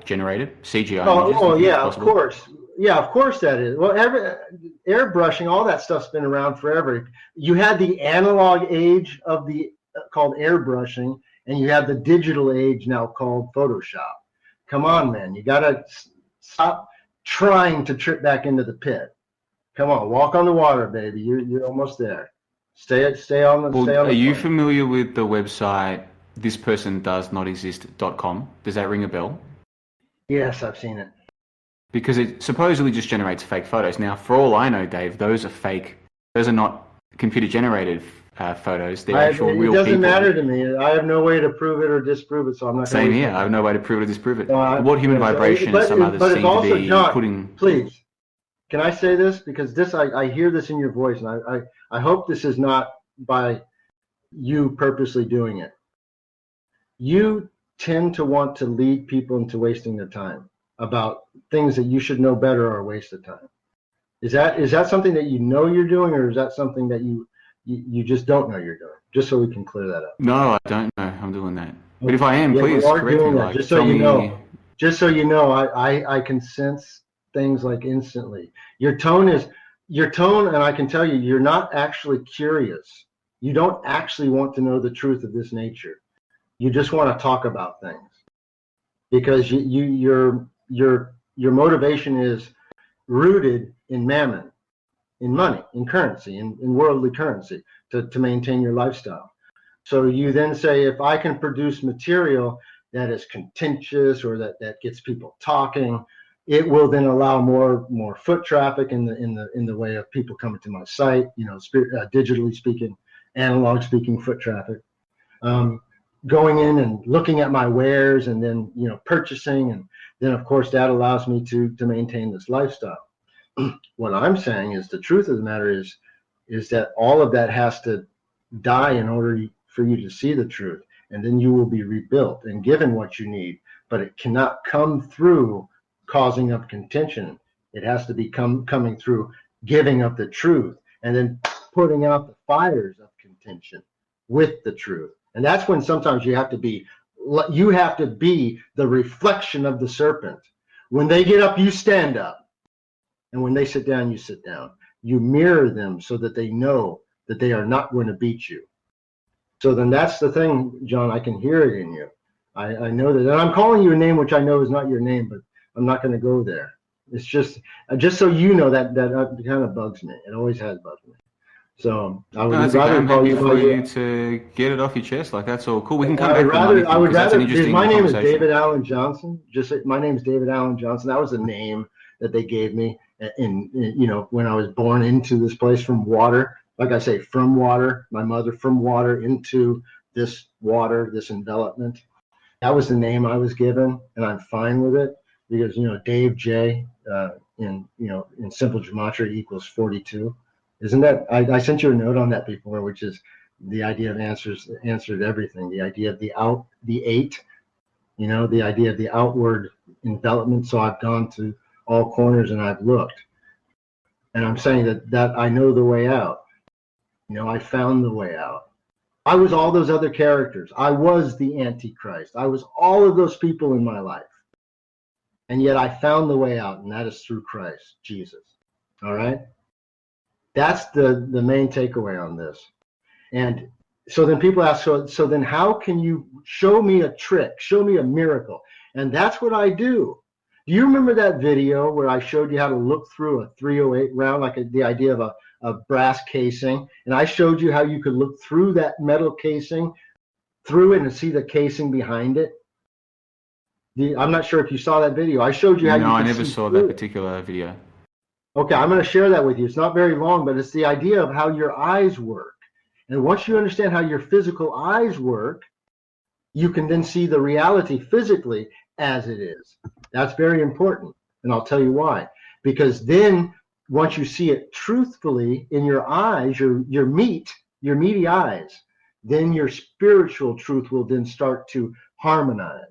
generated, CGI images? Oh yeah, of course. Yeah, of course that is. Well, airbrushing, all that stuff's been around forever. You had the analog age of called airbrushing, and you have the digital age now called Photoshop. Come on, man. You got to stop trying to trip back into the pit. Come on, walk on the water, baby. You're almost there. Stay on the Are you familiar with the website thispersondoesnotexist.com? Does that ring a bell? Yes, I've seen it. Because it supposedly just generates fake photos. Now, for all I know, Dave, those are fake. Those are not computer-generated photos. They're actual real people. It doesn't matter to me. I have no way to prove it or disprove it, so I'm not going to. Same here. I have no way to prove it or disprove it. What human vibration and some others seem to be putting... Please, can I say this? Because I hear this in your voice, and I hope this is not by you purposely doing it. You tend to want to lead people into wasting their time about things that you should know better are a waste of time. Is that something that you know you're doing, or is that something that you just don't know you're doing? Just so we can clear that up. No, I don't know I'm doing that. But if I am, please correct me. Just so you know, I can sense things like instantly. Your tone, and I can tell you, you're not actually curious. You don't actually want to know the truth of this nature. You just want to talk about things because your motivation is rooted in mammon, in money, in currency, in worldly currency to maintain your lifestyle. So you then say, if I can produce material that is contentious or that gets people talking, it will then allow more foot traffic in the way of people coming to my site, digitally speaking, analog speaking foot traffic. Going in and looking at my wares and then purchasing, and then of course that allows me to maintain this lifestyle. What I'm saying is the truth of the matter is that all of that has to die in order for you to see the truth, and then you will be rebuilt and given what you need, but it cannot come through causing up contention. It has to be coming through giving up the truth and then putting out the fires of contention with the truth. And that's when sometimes you have to be the reflection of the serpent. When they get up, you stand up. And when they sit down, you sit down. You mirror them so that they know that they are not going to beat you. So then that's the thing, John, I can hear it in you. I know that. And I'm calling you a name which I know is not your name, but I'm not going to go there. It's just so you know that kind of bugs me. It always has bugged me. So I would rather call you for you to get it off your chest. Like, that's all cool. We can come back. I would rather. My name is David Allen Johnson. My name is David Allen Johnson. That was the name that they gave me when I was born into this place from water. Like I say, from water. My mother from water into this water, this envelopment. That was the name I was given, and I'm fine with it because, Dave J in simple gematria equals 42. Isn't that, I sent you a note on that before, which is the idea of answered everything. The idea of the 8, the idea of the outward envelopment. So I've gone to all corners and I've looked. And I'm saying that I know the way out. I found the way out. I was all those other characters. I was the Antichrist. I was all of those people in my life. And yet I found the way out, and that is through Christ, Jesus. All right? That's the main takeaway on this. And so then people ask, so then how can you show me a trick, show me a miracle? And that's what I do. Do you remember that video where I showed you how to look through a 308 round, like the idea of a brass casing, and I showed you how you could look through that metal casing, through it, and see the casing behind it? I'm not sure if you saw that video. I showed you how. No, I never saw that particular video. Okay, I'm going to share that with you. It's not very long, but it's the idea of how your eyes work. And once you understand how your physical eyes work, you can then see the reality physically as it is. That's very important, and I'll tell you why. Because then once you see it truthfully in your eyes, your meaty eyes, then your spiritual truth will then start to harmonize,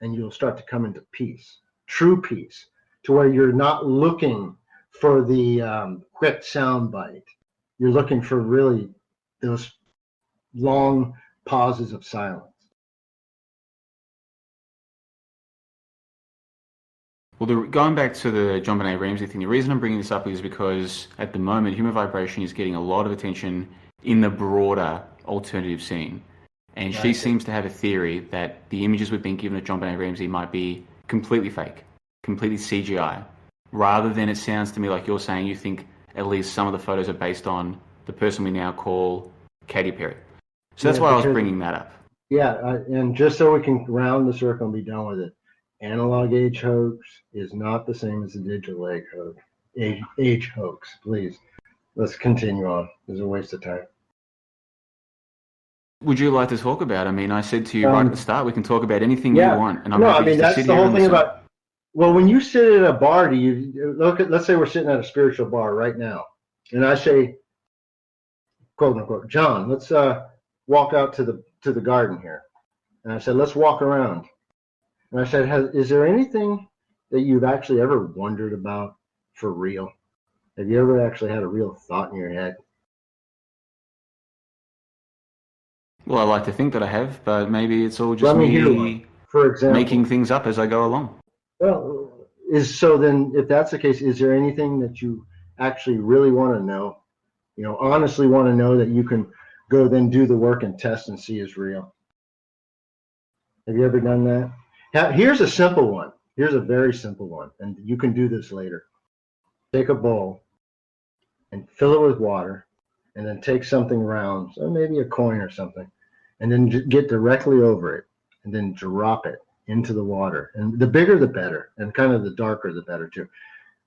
and you'll start to come into peace, true peace, to where you're not looking for the quick sound bite. You're looking for really those long pauses of silence. Well, going back to the John Benet Ramsey thing, the reason I'm bringing this up is because at the moment, human vibration is getting a lot of attention in the broader alternative scene. And she seems to have a theory that the images we've been given of John Benet Ramsey might be completely fake, completely CGI, rather than, it sounds to me like you're saying you think at least some of the photos are based on the person we now call Katy Perry. So that's why I was bringing that up. Yeah, and just so we can round the circle and be done with it, analog age hoax is not the same as the digital age hoax. Please, let's continue on. It's a waste of time. Would you like to talk about? I mean, I said to you right at the start, we can talk about anything you want, and I'm no, happy I mean, to that's sit the here whole and thing listen. about. Well, when you sit at a bar, do you look at? Let's say we're sitting at a spiritual bar right now, and I say, quote unquote, John, let's walk out to the garden here, and I said, let's walk around, and I said, is there anything that you've actually ever wondered about for real? Have you ever actually had a real thought in your head? Well, I like to think that I have, but maybe it's all just me for example, making things up as I go along. Well, so then if that's the case, is there anything that you actually really want to know? Honestly want to know that you can go then do the work and test and see is real? Have you ever done that? Here's a simple one. Here's a very simple one, and you can do this later. Take a bowl and fill it with water, and then take something round, so maybe a coin or something, and then get directly over it, and then drop it into the water. And the bigger the better, and kind of the darker the better too,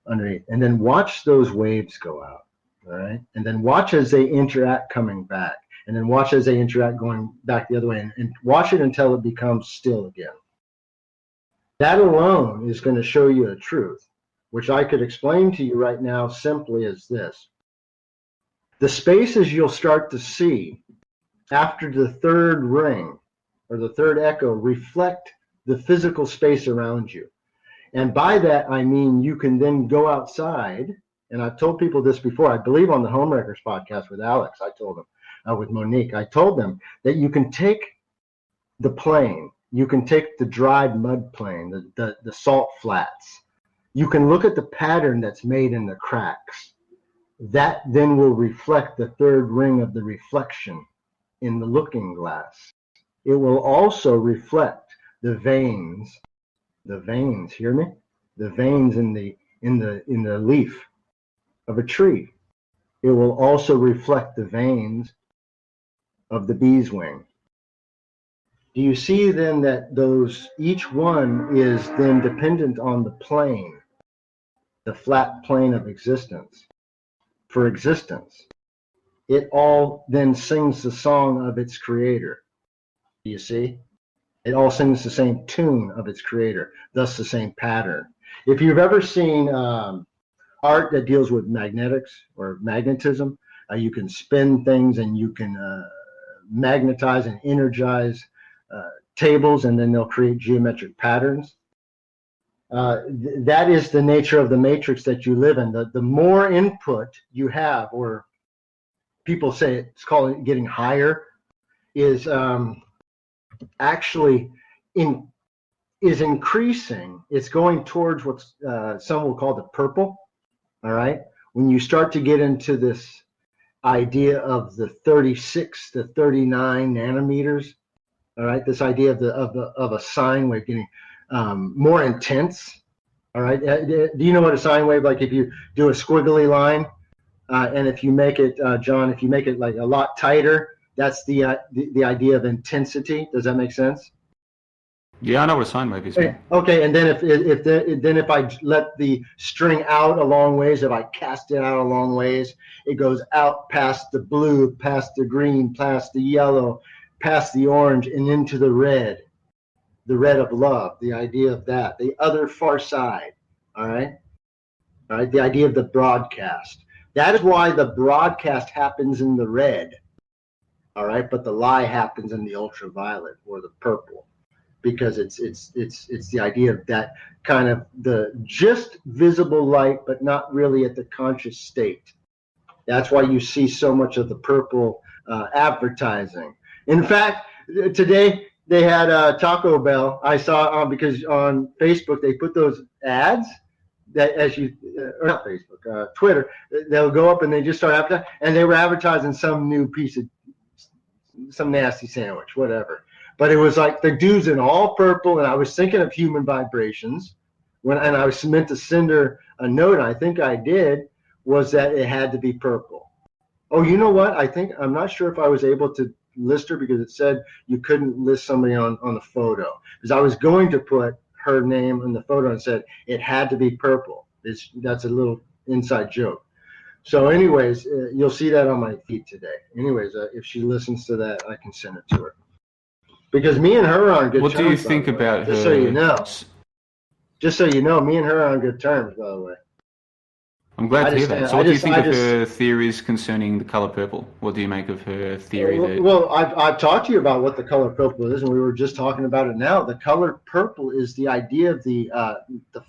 underneath. And then watch those waves go out, all right? And then watch as they interact coming back, and then watch as they interact going back the other way, and watch it until it becomes still again. That alone is going to show you a truth, which I could explain to you right now simply as this. The spaces you'll start to see after the third ring or the third echo reflect the physical space around you. And by that, I mean you can then go outside, and I've told people this before, I believe on the Homewreckers podcast with Alex, I told them, with Monique, I told them that you can take the plain, you can take the dried mud plain, the salt flats, you can look at the pattern that's made in the cracks. That then will reflect the third ring of the reflection in the looking glass. It will also reflect the veins, hear me? The veins in the leaf of a tree. It will also reflect the veins of the bee's wing. Do you see then that each one is then dependent on the plane, the flat plane of existence? For existence, it all then sings the song of its creator. You see? It all sings the same tune of its creator, thus the same pattern. If you've ever seen art that deals with magnetics or magnetism, you can spin things and you can magnetize and energize tables, and then they'll create geometric patterns. That is the nature of the matrix that you live in. The more input you have, or people say it's called getting higher, is actually is increasing. It's going towards what some will call the purple. All right. When you start to get into this idea of the 36 to 39 nanometers, all right, this idea of a sine wave getting more intense. All right. Do you know what a sine wave, like if you do a squiggly line, and if you make it, John, if you make it like a lot tighter, that's the idea of intensity. Does that make sense? Yeah, I know what a sine wave is. Man. Okay, and then if I let the string out a long ways, if I cast it out a long ways, it goes out past the blue, past the green, past the yellow, past the orange, and into the red of love. The idea of that, the other far side. All right, the idea of the broadcast. That is why the broadcast happens in the red. All right, but the lie happens in the ultraviolet or the purple, because it's the idea of that kind of the just visible light, but not really at the conscious state. That's why you see so much of the purple advertising. In fact, today they had Taco Bell. I saw because on Facebook they put those ads that or not Facebook, Twitter. They'll go up and they just start advertising, and they were advertising some new piece of some nasty sandwich, whatever. But it was like the dude's in all purple, and I was thinking of human vibrations and I was meant to send her a note, and I think I did, was that it had to be purple. Oh, you know what? I'm not sure if I was able to list her, because it said you couldn't list somebody on the photo. Because I was going to put her name in the photo and said it had to be purple. That's a little inside joke. So anyways, you'll see that on my feed today. Anyways, if she listens to that, I can send it to her. Because me and her are on good terms. What do you think about her? Just so you know. Just so you know, me and her are on good terms, by the way. I'm glad to hear that. So what do you think of her theories concerning the color purple? What do you make of her theory that... Well, I've talked to you about what the color purple is, and we were just talking about it now. The color purple is the idea of the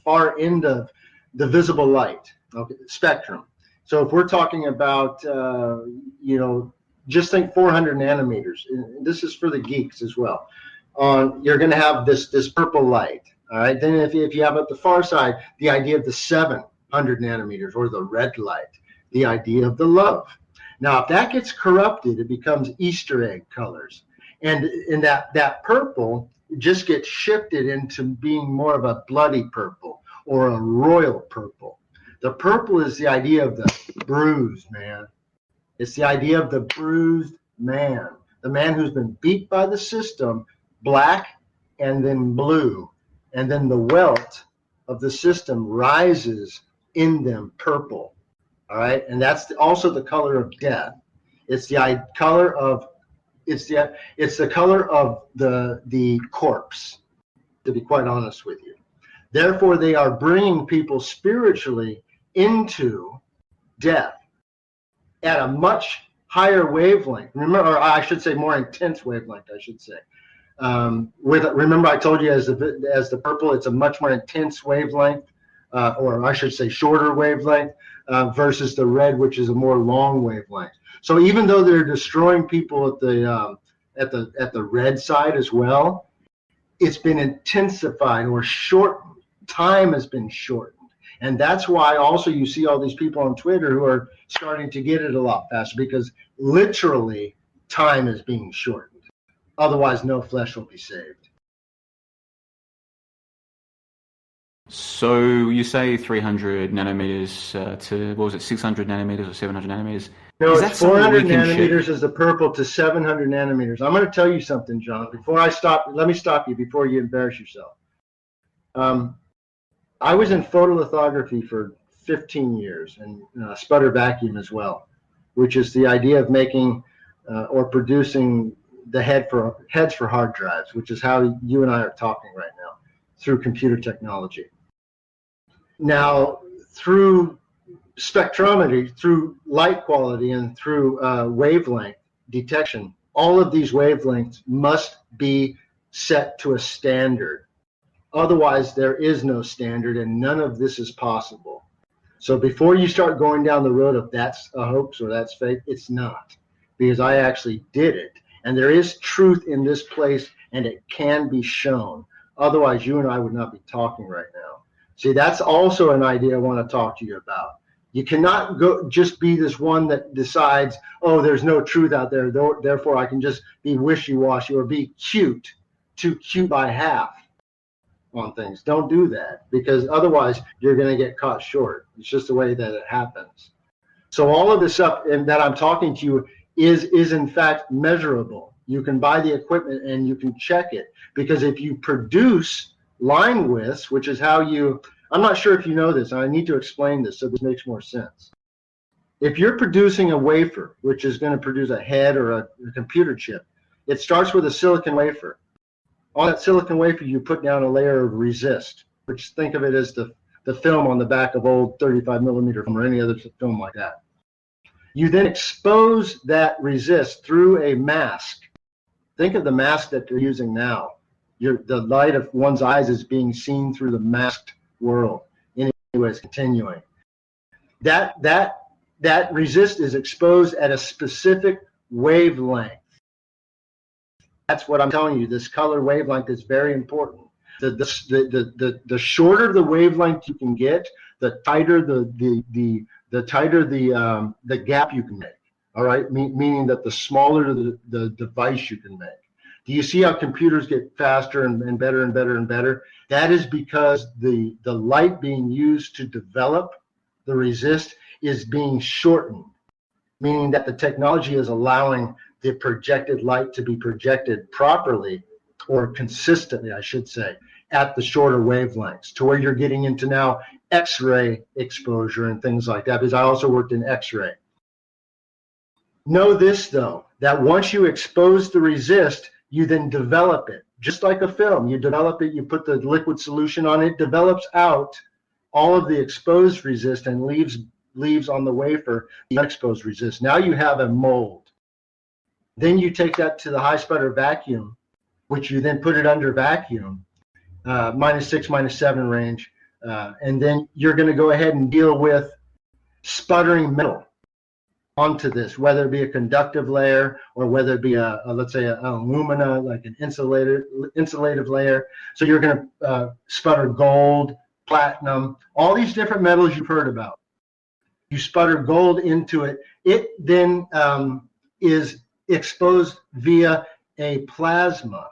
far end of the visible light, okay, spectrum. So if we're talking about, just think 400 nanometers. This is for the geeks as well. You're going to have this purple light. All right. Then if you have at the far side, the idea of the 700 nanometers, or the red light, the idea of the love. Now, if that gets corrupted, it becomes Easter egg colors. And in that purple just gets shifted into being more of a bloody purple or a royal purple. The purple is the idea of the bruised man. It's the idea of the bruised man, the man who's been beat by the system, black and then blue, and then the welt of the system rises in them purple. All right, and that's also the color of death. It's the color of the corpse, to be quite honest with you. Therefore, they are bringing people spiritually into death at a much higher wavelength. Remember, or I should say more intense wavelength, I should say. Remember I told you as the purple, it's a much more intense wavelength, or I should say shorter wavelength, versus the red, which is a more long wavelength. So even though they're destroying people at the red side as well, it's been intensified or shortened. Time has been shortened. And that's why also you see all these people on Twitter who are starting to get it a lot faster, because literally time is being shortened. Otherwise, no flesh will be saved. So you say 300 nanometers to, what was it, 600 nanometers or 700 nanometers? No, it's 400 nanometers is the purple to 700 nanometers. I'm going to tell you something, John. Before I stop, let me stop you before you embarrass yourself. I was in photolithography for 15 years, and sputter vacuum as well, which is the idea of making or producing the heads for hard drives, which is how you and I are talking right now through computer technology. Now, through spectrometry, through light quality, and through wavelength detection, all of these wavelengths must be set to a standard. Otherwise, there is no standard, and none of this is possible. So before you start going down the road of that's a hoax or that's fake, it's not, because I actually did it. And there is truth in this place, and it can be shown. Otherwise, you and I would not be talking right now. See, that's also an idea I want to talk to you about. You cannot just be this one that decides, oh, there's no truth out there, therefore I can just be wishy-washy or be too cute by half on things. Don't do that, because otherwise you're going to get caught short. It's just the way that it happens. So all of this stuff that I'm talking to you is in fact measurable. You can buy the equipment and you can check it, because if you produce line widths, which is how I'm not sure if you know this, and I need to explain this so this makes more sense. If you're producing a wafer, which is going to produce a head or a computer chip, it starts with a silicon wafer. On that silicon wafer, you put down a layer of resist, which think of it as the film on the back of old 35 millimeter film or any other film like that. You then expose that resist through a mask. Think of the mask that they're using now. The light of one's eyes is being seen through the masked world. Anyways, continuing. That resist is exposed at a specific wavelength. That's what I'm telling you. This color wavelength is very important. The shorter the wavelength you can get, the tighter the tighter the gap you can make. All right, meaning that the smaller the device you can make. Do you see how computers get faster and better and better and better? That is because the light being used to develop the resist is being shortened, meaning that the technology is allowing the projected light to be projected properly, or consistently, I should say, at the shorter wavelengths, to where you're getting into now X-ray exposure and things like that, because I also worked in X-ray. Know this, though, that once you expose the resist, you then develop it. Just like a film, you develop it, you put the liquid solution on it, develops out all of the exposed resist and leaves on the wafer the unexposed resist. Now you have a mold. Then you take that to the high sputter vacuum, which you then put it under vacuum, -6, -7 range, and then you're going to go ahead and deal with sputtering metal onto this, whether it be a conductive layer or whether it be let's say an alumina, like an insulative layer. So you're going to sputter gold, platinum, all these different metals you've heard about. You sputter gold into it. It then is exposed via a plasma.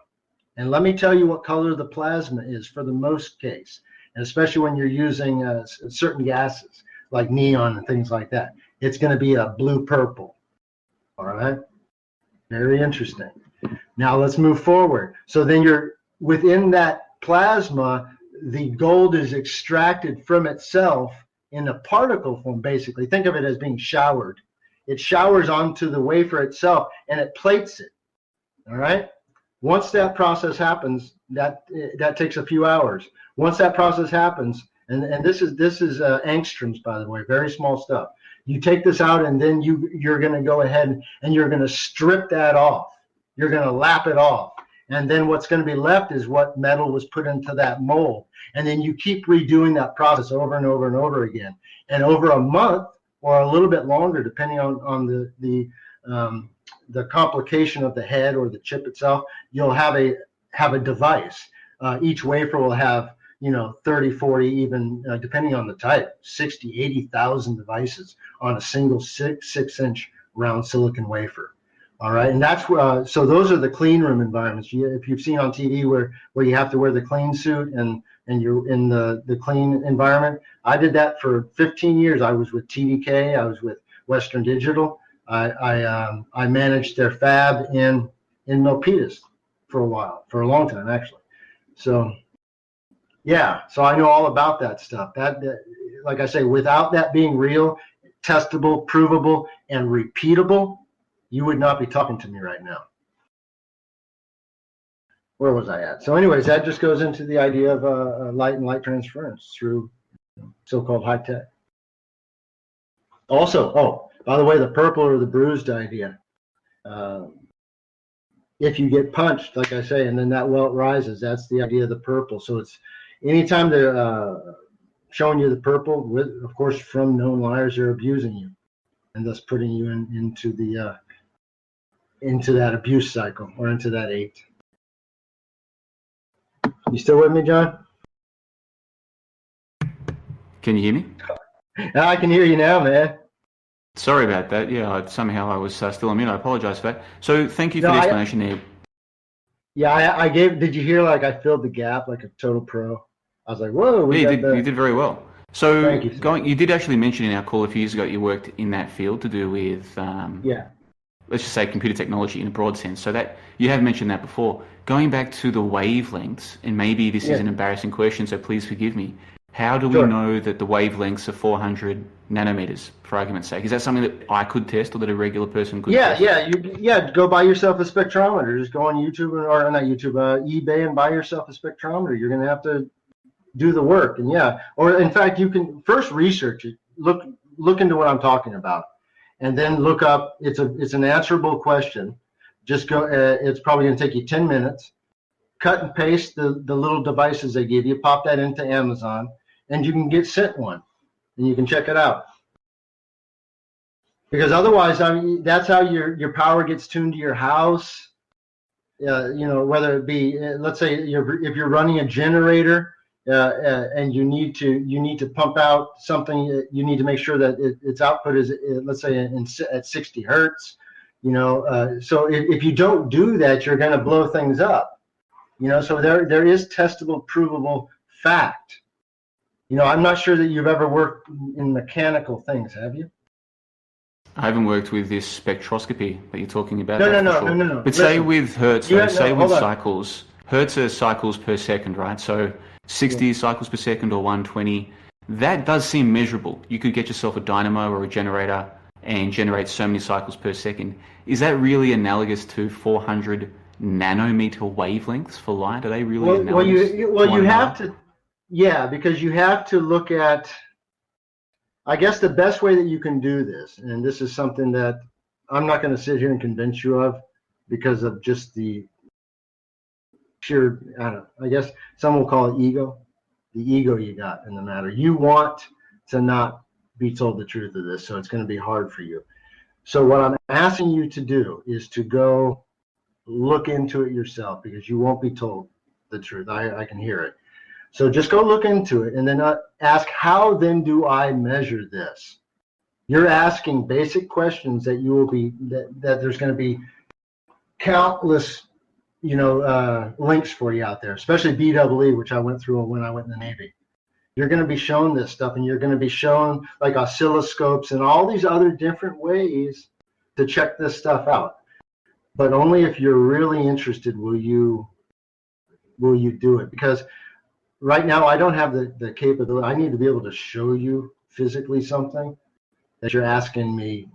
And let me tell you what color the plasma is for the most case, and especially when you're using certain gases like neon and things like that. It's going to be a blue-purple. All right? Very interesting. Now let's move forward. So then you're within that plasma, the gold is extracted from itself in a particle form, basically. Think of it as being showered. It showers onto the wafer itself, and it plates it. All right? Once that process happens, that takes a few hours. Once that process happens, and this is angstroms, by the way, very small stuff. You take this out, and then you're going to go ahead and you're going to strip that off. You're going to lap it off. And then what's going to be left is what metal was put into that mold. And then you keep redoing that process over and over and over again. And over a month or a little bit longer, depending on the complication of the head or the chip itself, you'll have a device. Each wafer will have 30, 40, even depending on the type, 60, 80,000 devices on a single 6-inch round silicon wafer. All right, and that's so those are the clean room environments. If you've seen on TV where you have to wear the clean suit and you're in the clean environment, I did that for 15 years. I was with TDK. I was with Western Digital. I managed their fab in Milpitas for a long time actually. So yeah, so I know all about that stuff. That like I say, without that being real, testable, provable, and repeatable, you would not be talking to me right now. where was I at? So anyways, that just goes into the idea of light and light transference through so-called high tech. Also, oh, by the way, the purple or the bruised idea. If you get punched, like I say, and then that welt rises, that's the idea of the purple. So it's anytime they're showing you the purple, with, of course, from known liars, they're abusing you, and thus putting you into that abuse cycle or into that 8. You still with me, John? Can you hear me? I can hear you now, man. Sorry about that. Yeah, somehow I was still on mute. I apologize for that. So thank you for the explanation there. Yeah, I gave. Did you hear? Like I filled the gap like a total pro. I was like, whoa. You did very well. So thank you, you did actually mention in our call a few years ago you worked in that field to do with let's just say computer technology in a broad sense. So that you have mentioned that before. Going back to the wavelengths, and maybe this is an embarrassing question, so please forgive me. How do we know that the wavelengths are 400 nanometers, for argument's sake? Is that something that I could test, or that a regular person could test? Go buy yourself a spectrometer. Just go on YouTube or not YouTube, eBay, and buy yourself a spectrometer. You're going to have to do the work, and or in fact, you can first research it. Look into what I'm talking about, and then look up. It's an answerable question. Just go. It's probably going to take you 10 minutes. Cut and paste the little devices they give you. Pop that into Amazon. And you can get sent one, and you can check it out. Because otherwise, I mean, that's how your power gets tuned to your house. Whether it be, let's say, if you're running a generator and you need to pump out something, you need to make sure that its output is, let's say, at 60 hertz. So if you don't do that, you're going to blow things up. So there is testable, provable fact. I'm not sure that you've ever worked in mechanical things, have you? I haven't worked with this spectroscopy that you're talking about. No. But say with hertz, with cycles, hertz are cycles per second, right? So 60 cycles per second or 120. That does seem measurable. You could get yourself a dynamo or a generator and generate so many cycles per second. Is that really analogous to 400 nanometer wavelengths for light? Are they really analogous? You have to. Yeah, because you have to look at, I guess the best way that you can do this, and this is something that I'm not going to sit here and convince you of because of just the sheer, I guess some will call it ego, the ego you got in the matter. You want to not be told the truth of this, so it's going to be hard for you. So what I'm asking you to do is to go look into it yourself because you won't be told the truth. I can hear it. So just go look into it and then ask, how then do I measure this? You're asking basic questions that you will be, that there's going to be countless, links for you out there, especially BEE, which I went through when I went in the Navy. You're going to be shown this stuff, and you're going to be shown like oscilloscopes and all these other different ways to check this stuff out. But only if you're really interested will you do it, because right now, I don't have the capability. I need to be able to show you physically something that you're asking me,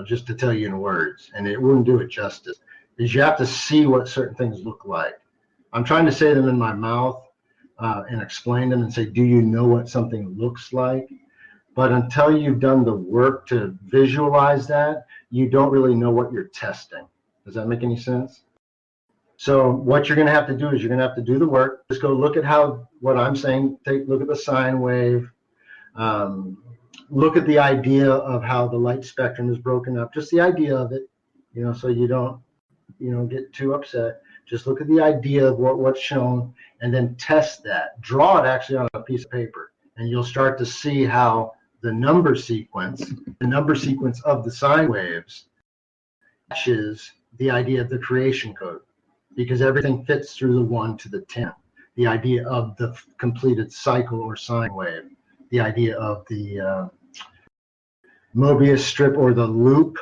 just to tell you in words, and it wouldn't do it justice. Because you have to see what certain things look like. I'm trying to say them in my mouth and explain them and say, do you know what something looks like? But until you've done the work to visualize that, you don't really know what you're testing. Does that make any sense? So what you're going to have to do is you're going to have to do the work. Just go look at what I'm saying. Look at the sine wave. Look at the idea of how the light spectrum is broken up. Just the idea of it, so you don't, get too upset. Just look at the idea of what's shown and then test that. Draw it actually on a piece of paper, and you'll start to see how the number sequence of the sine waves matches the idea of the creation code. Because everything fits through the 1 to the 10. The idea of the completed cycle or sine wave, the idea of the Mobius strip or the loop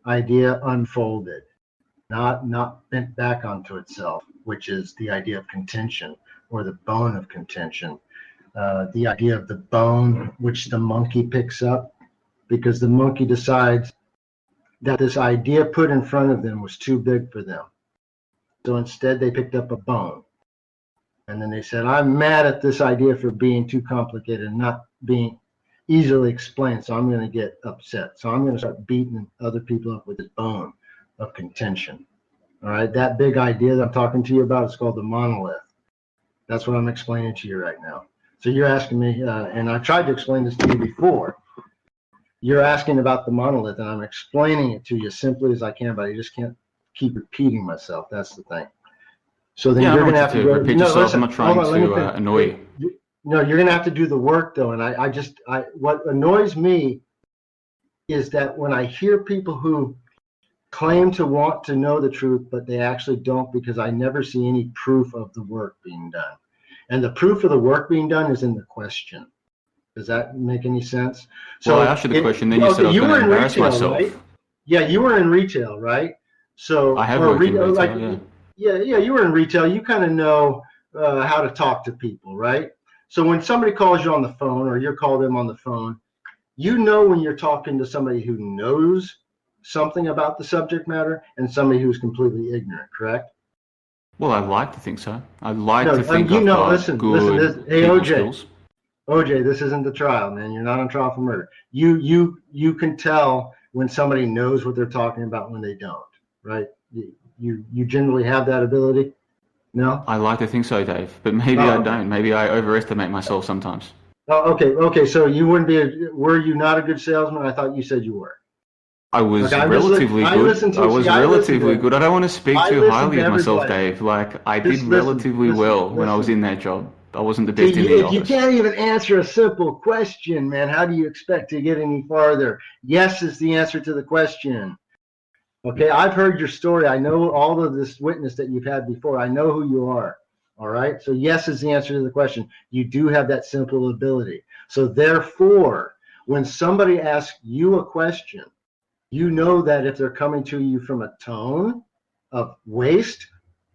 idea unfolded, not bent back onto itself, which is the idea of contention or the bone of contention. The idea of the bone, which the monkey picks up, because the monkey decides that this idea put in front of them was too big for them. So instead, they picked up a bone. And then they said, I'm mad at this idea for being too complicated and not being easily explained. So I'm going to get upset. So I'm going to start beating other people up with this bone of contention. All right. That big idea that I'm talking to you about is called the monolith. That's what I'm explaining to you right now. So you're asking me, and I've tried to explain this to you before. You're asking about the monolith, and I'm explaining it to you as simply as I can, but I just can't keep repeating myself. That's the thing. So then you're going to have to repeat yourself. Listen, I'm not trying to annoy you. No, you're going to have to do the work, though. And I what annoys me is that when I hear people who claim to want to know the truth, but they actually don't, because I never see any proof of the work being done. And the proof of the work being done is in the question. Does that make any sense? So well, I asked you the question, then you said I was going to embarrass myself. Right? Yeah, you were in retail, right? So I have worked in retail, yeah, you were in retail. You kind of know how to talk to people, right? So when somebody calls you on the phone or you call them on the phone, you know when you're talking to somebody who knows something about the subject matter and somebody who's completely ignorant, correct? Well, I like to think so. I like to think I've got good hey, people OJ, skills. OJ, this isn't the trial, man. You're not on trial for murder. You can tell when somebody knows what they're talking about when they don't, right? You generally have that ability? No? I like to think so, Dave, but maybe I don't. Maybe I overestimate myself sometimes. Oh, okay. So you wouldn't be were you not a good salesman? I thought you said you were. I was relatively good. I was relatively good. I don't want to speak too highly of myself, Dave. Like, I did relatively well when I was in that job. I wasn't the best in the office. You can't even answer a simple question, man. How do you expect to get any farther? Yes is the answer to the question. Okay, I've heard your story. I know all of this witness that you've had before. I know who you are. All right. So yes is the answer to the question. You do have that simple ability. So therefore, when somebody asks you a question, you know that if they're coming to you from a tone of waste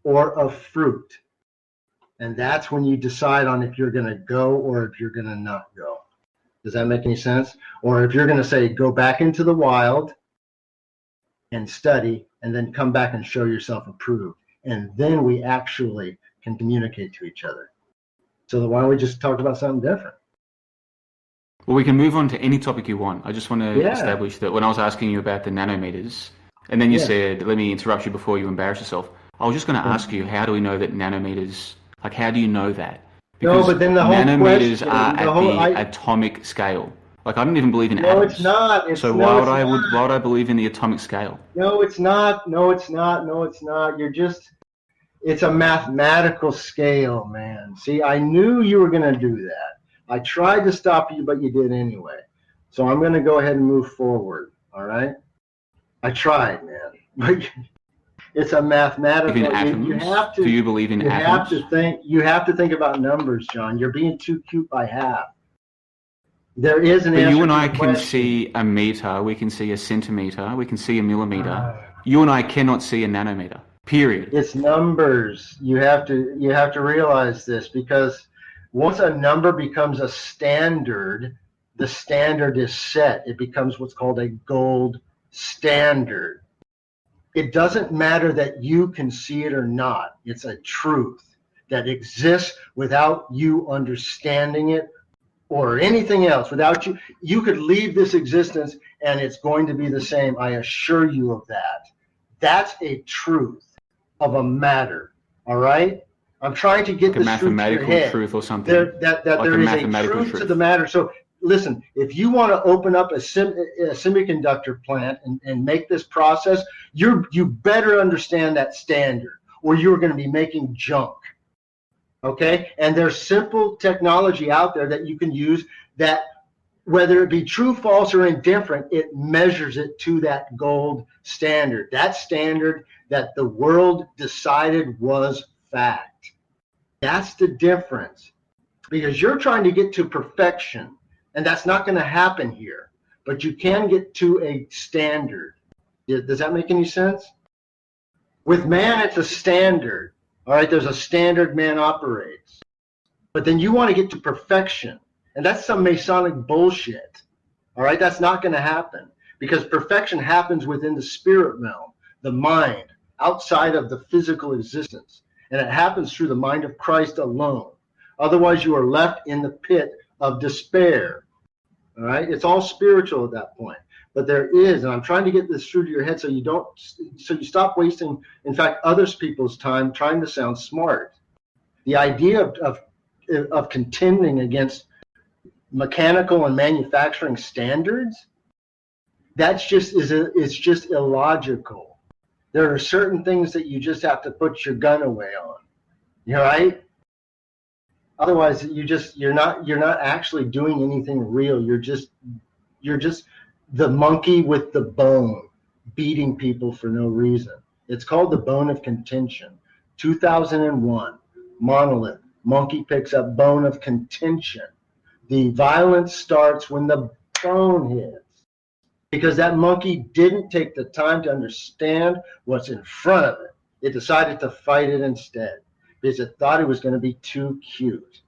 or of fruit. And that's when you decide on if you're going to go or if you're going to not go. Does that make any sense? Or if you're going to say, go back into the wild and study and then come back and show yourself approved. And then we actually can communicate to each other. So why don't we just talk about something different? Well, we can move on to any topic you want. I just want to establish that when I was asking you about the nanometers, and then you said, let me interrupt you before you embarrass yourself. I was just going to ask you, how do we know that nanometers, like how do you know that? Because but then the whole nanometers are at the atomic scale. Like, I don't even believe in atoms. No, it's not. So why would I believe in the atomic scale? No, it's not. No, it's not. No, it's not. It's a mathematical scale, man. See, I knew you were going to do that. I tried to stop you, but you did anyway. So I'm going to go ahead and move forward. All right. I tried, man. But it's a mathematical. You have to. Do you believe in atoms? You have to think about numbers, John. You're being too cute by half. There is an answer. But you and I can see a meter. We can see a centimeter. We can see a millimeter. You and I cannot see a nanometer. Period. It's numbers. You have to realize this, because once a number becomes a standard, the standard is set. It becomes what's called a gold standard. It doesn't matter that you can see it or not. It's a truth that exists without you understanding it or anything else. Without you could leave this existence and it's going to be the same. I assure you of that. That's a truth of a matter. All right? I'm trying to get this through to your head. Truth or something. There is a truth to the matter. So listen, if you want to open up a semiconductor plant and make this process, you better understand that standard, or you're going to be making junk. Okay? And there's simple technology out there that you can use that, whether it be true, false, or indifferent, it measures it to that gold standard. That standard that the world decided was fact. That's the difference. Because you're trying to get to perfection, and that's not going to happen here. But you can get to a standard. Does that make any sense? With man, it's a standard. All right, there's a standard man operates. But then you want to get to perfection. And that's some Masonic bullshit. All right, that's not going to happen. Because perfection happens within the spirit realm, the mind. outside of the physical existence. And it happens through the mind of Christ alone. Otherwise, you are left in the pit of despair. All right? It's all spiritual at that point. But there is, and I'm trying to get this through to your head so you stop wasting, in fact, other people's time trying to sound smart. The idea of contending against mechanical and manufacturing standards, it's just illogical. There are certain things that you just have to put your gun away on. You right? Otherwise, you're not actually doing anything real. You're just the monkey with the bone, beating people for no reason. It's called the bone of contention. 2001, Monolith. Monkey picks up bone of contention. The violence starts when the bone hits, because that monkey didn't take the time to understand what's in front of it. It decided to fight it instead because it thought it was going to be too cute.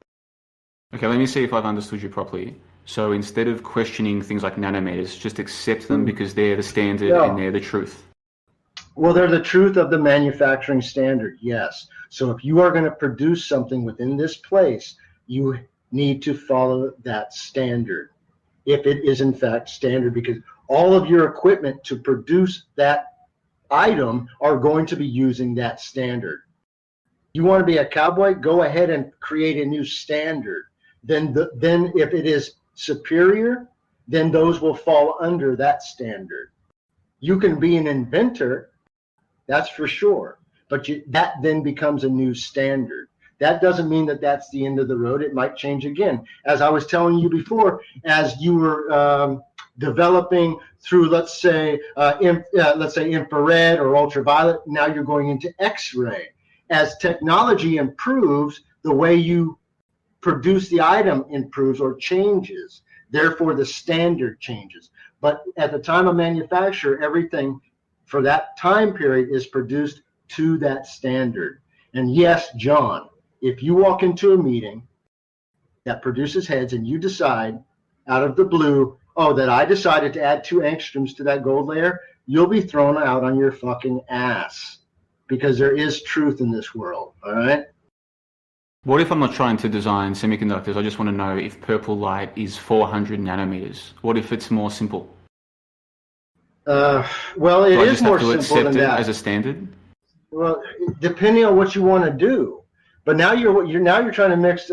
Okay, let me see if I've understood you properly. So instead of questioning things like nanometers, just accept them because they're the standard and they're the truth. Well, they're the truth of the manufacturing standard, yes. So if you are going to produce something within this place, you need to follow that standard, if it is in fact standard, because all of your equipment to produce that item are going to be using that standard. You want to be a cowboy? Go ahead and create a new standard. Then if it is superior, then those will fall under that standard. You can be an inventor, that's for sure, but that then becomes a new standard. That doesn't mean that that's the end of the road. It might change again. As I was telling you before, as you were developing through, let's say infrared or ultraviolet, now you're going into X-ray. As technology improves, the way you produce the item improves or changes. Therefore, the standard changes. But at the time of manufacture, everything for that time period is produced to that standard. And yes, John, if you walk into a meeting that produces heads and you decide out of the blue, that I decided to add 2 angstroms to that gold layer, you'll be thrown out on your fucking ass, because there is truth in this world, all right? What if I'm not trying to design semiconductors? I just want to know if purple light is 400 nanometers. What if it's more simple? Well, it is more simple than that. As a standard? Well, depending on what you want to do. But now you're trying to mix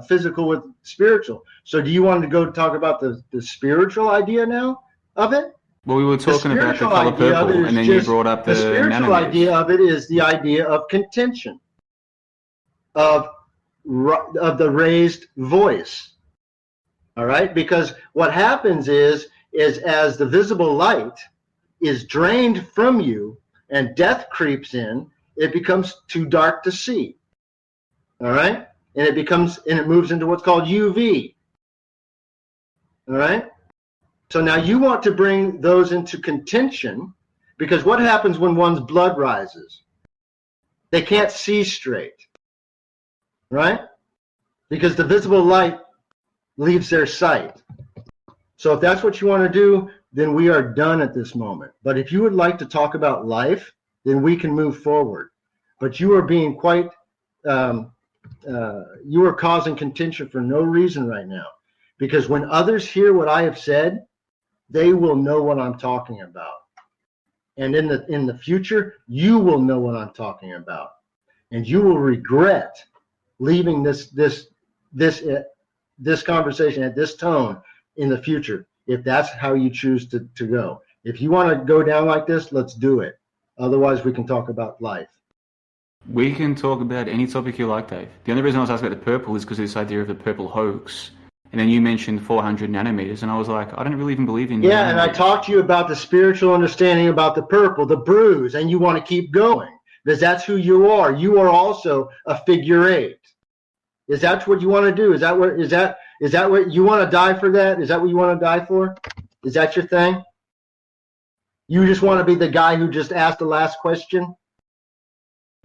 physical with spiritual. So do you want to go talk about the spiritual idea now of it? Well, we were talking about the color purple, and then you brought up the spiritual nanometers. idea of it is the idea of contention, of the raised voice. All right? Because what happens is as the visible light is drained from you and death creeps in, it becomes too dark to see. All right? And it moves into what's called UV. All right? So now you want to bring those into contention, because what happens when one's blood rises? They can't see straight. Right? Because the visible light leaves their sight. So if that's what you want to do, then we are done at this moment. But if you would like to talk about life, then we can move forward. But you are being quite, you are causing contention for no reason right now. Because when others hear what I have said, they will know what I'm talking about. And in the future, you will know what I'm talking about. And you will regret leaving this conversation at this tone in the future, if that's how you choose to go. If you want to go down like this, let's do it. Otherwise, we can talk about life. We can talk about any topic you like, Dave. The only reason I was asking about the purple is because of this idea of the purple hoax. And then you mentioned 400 nanometers, and I was like, I don't really even believe in nanometers. And I talked to you about the spiritual understanding about the purple, the bruise, and you want to keep going because that's who you are. You are also a figure 8. Is that what you want to do? Is that what you want to die for? That is that what you want to die for? Is that your thing? You just want to be the guy who just asked the last question?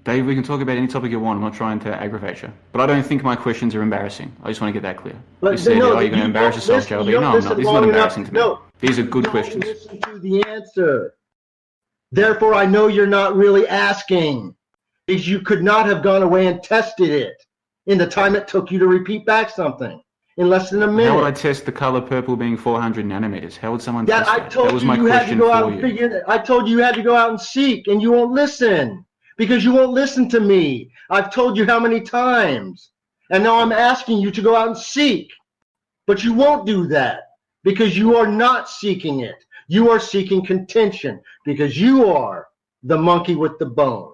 Dave, we can talk about any topic you want. I'm not trying to aggravate you. But I don't think my questions are embarrassing. I just want to get that clear. But you said, you're going to embarrass yourself, Gerald. No, I'm not. This is not embarrassing to me. These are good questions. Listen to the answer. Therefore, I know you're not really asking, because you could not have gone away and tested it in the time it took you to repeat back something in less than a minute. How would I test the color purple being 400 nanometers? How would someone test that? I told That was you my you had to question go out for and you. figure it. I told you you had to go out and seek, and you won't listen because you won't listen to me. I've told you how many times, and now I'm asking you to go out and seek, but you won't do that because you are not seeking it. You are seeking contention because you are the monkey with the bone.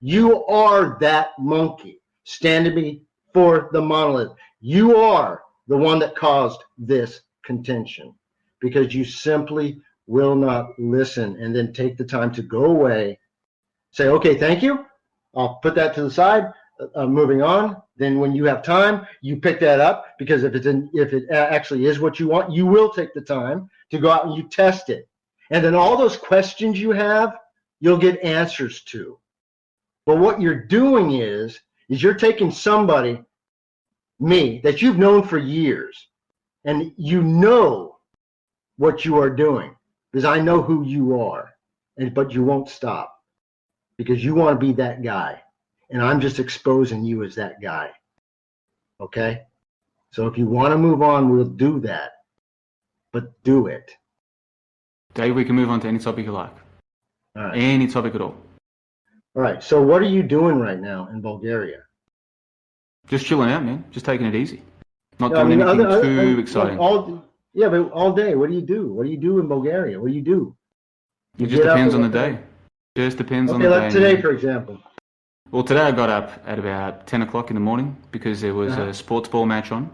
You are that monkey standing before the monolith. You are the one that caused this contention because you simply will not listen and then take the time to go away, say, okay, thank you. I'll put that to the side. Moving on. Then when you have time, you pick that up because if it actually is what you want, you will take the time to go out and you test it. And then all those questions you have, you'll get answers to. But what you're doing is you're taking somebody, me, that you've known for years, and you know what you are doing because I know who you are, but you won't stop because you want to be that guy, and I'm just exposing you as that guy. Okay? So if you want to move on, we'll do that, but do it. Dave, we can move on to any topic you like. All right. Any topic at all. All right. So what are you doing right now in Bulgaria? Just chilling out, man. Just taking it easy. Not doing anything too exciting. But all day, what do you do? What do you do in Bulgaria? What do you do? It just depends on the day. Just depends on the day. Like today, for example. Well, today I got up at about 10 o'clock in the morning because there was a sports ball match on.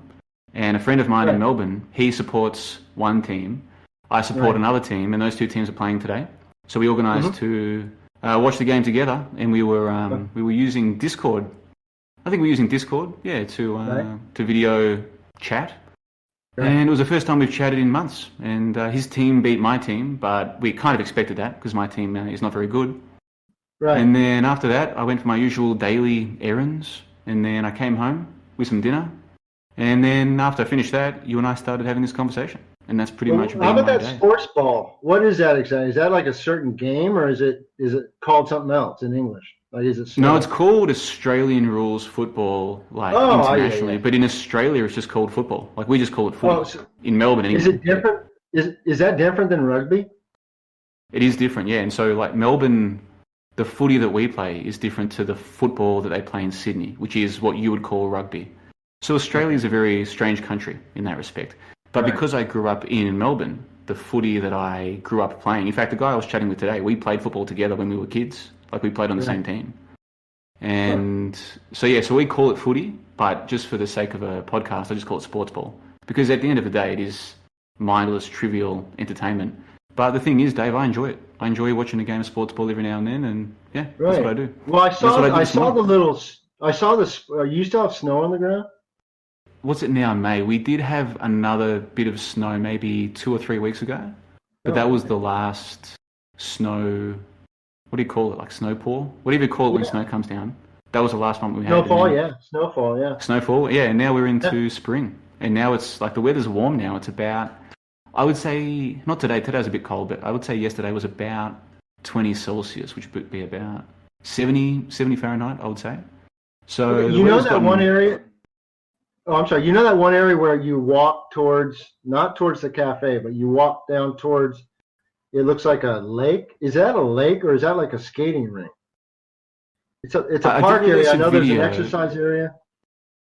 And a friend of mine in Melbourne, he supports one team. I support another team, and those two teams are playing today. So we organised to watch the game together, and we were using Discord. I think we're using Discord, to video chat. Right. And it was the first time we've chatted in months. And his team beat my team, but we kind of expected that because my team is not very good. Right. And then after that, I went for my usual daily errands, and then I came home with some dinner. And then after I finished that, you and I started having this conversation. And that's pretty much been my day. How about that sports ball? What is that exactly? Is that like a certain game, or is it called something else in English? Like, is it no, it's called Australian rules football, internationally. Yeah. But in Australia, it's just called football. Like, we just call it football in Melbourne. Is it different? Is that different than rugby? It is different, yeah. And so, like, Melbourne, the footy that we play is different to the football that they play in Sydney, which is what you would call rugby. So Australia is a very strange country in that respect. But because I grew up in Melbourne, the footy that I grew up playing, in fact, the guy I was chatting with today, we played football together when we were kids. Like, we played on the same team. And so we call it footy, but just for the sake of a podcast, I just call it sports ball. Because at the end of the day, it is mindless, trivial entertainment. But the thing is, Dave, I enjoy it. I enjoy watching a game of sports ball every now and then, and that's what I do. Well, you still have snow on the ground? What's it now, May? We did have another bit of snow maybe 2 or 3 weeks ago, but that was the last snow. What do you call it? Like snow pour? Whatever you call it when snow comes down. That was the last one we had. Snowfall, yeah. And now we're into spring, and now it's like the weather's warm now. It's about, I would say, not today. Today's a bit cold, but I would say yesterday was about 20 Celsius, which would be about 70 Fahrenheit, I would say. So you know that one area. Oh, I'm sorry. You know that one area where you walk towards, not towards the cafe, but you walk down towards, it looks like a lake. Is that a lake or is that like a skating rink? It's a park area. I know there's an exercise area.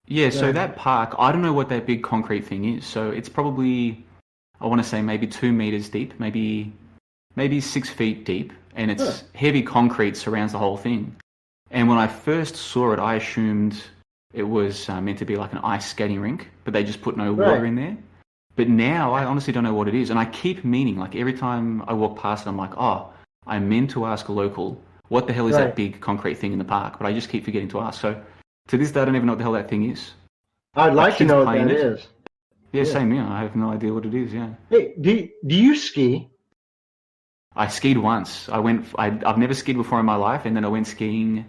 Yeah, so that park, I don't know what that big concrete thing is. So it's probably, I want to say maybe 2 meters deep, maybe 6 feet deep. And it's heavy concrete surrounds the whole thing. And when I first saw it, I assumed it was meant to be like an ice skating rink, but they just put no water in there. But now I honestly don't know what it is. And I keep meaning, like every time I walk past it, I'm like, I meant to ask a local, what the hell is that big concrete thing in the park? But I just keep forgetting to ask. So to this day, I don't even know what the hell that thing is. I'd like to know what that is. Yeah, same here. I have no idea what it is, yeah. Hey, do you ski? I skied once. I've never skied before in my life, and then I went skiing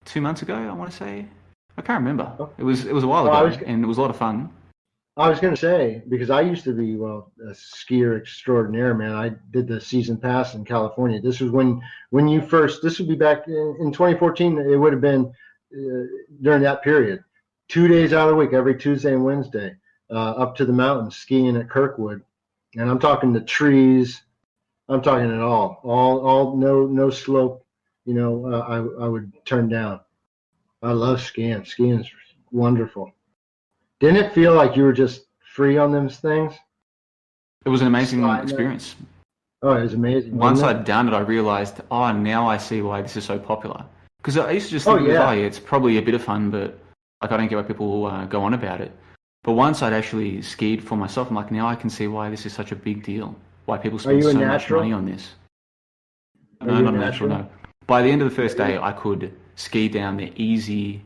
2 months ago, I want to say. I can't remember. It was a while ago, and it was a lot of fun. I was going to say, because I used to be, well, a skier extraordinaire, man. I did the season pass in California. This was when you first, this would be back in 2014. It would have been during that period. 2 days out of the week, every Tuesday and Wednesday, up to the mountains, skiing at Kirkwood. And I'm talking the trees. I'm talking it all, no slope, I would turn down. I love skiing. Skiing is wonderful. Didn't it feel like you were just free on those things? It was an amazing Sliding there. experience. Oh, it was amazing. Once wasn't I'd done it, I realized, now I see why this is so popular. Because I used to just Oh, think, yeah. it's probably a bit of fun, but like I don't get why people go on about it. But once I'd actually skied for myself, I'm like, now I can see why this is such a big deal. Why people spend you a so much natural? money on this. Are No, you a not a natural, natural? no. By the end of the first day, I could ski down the easy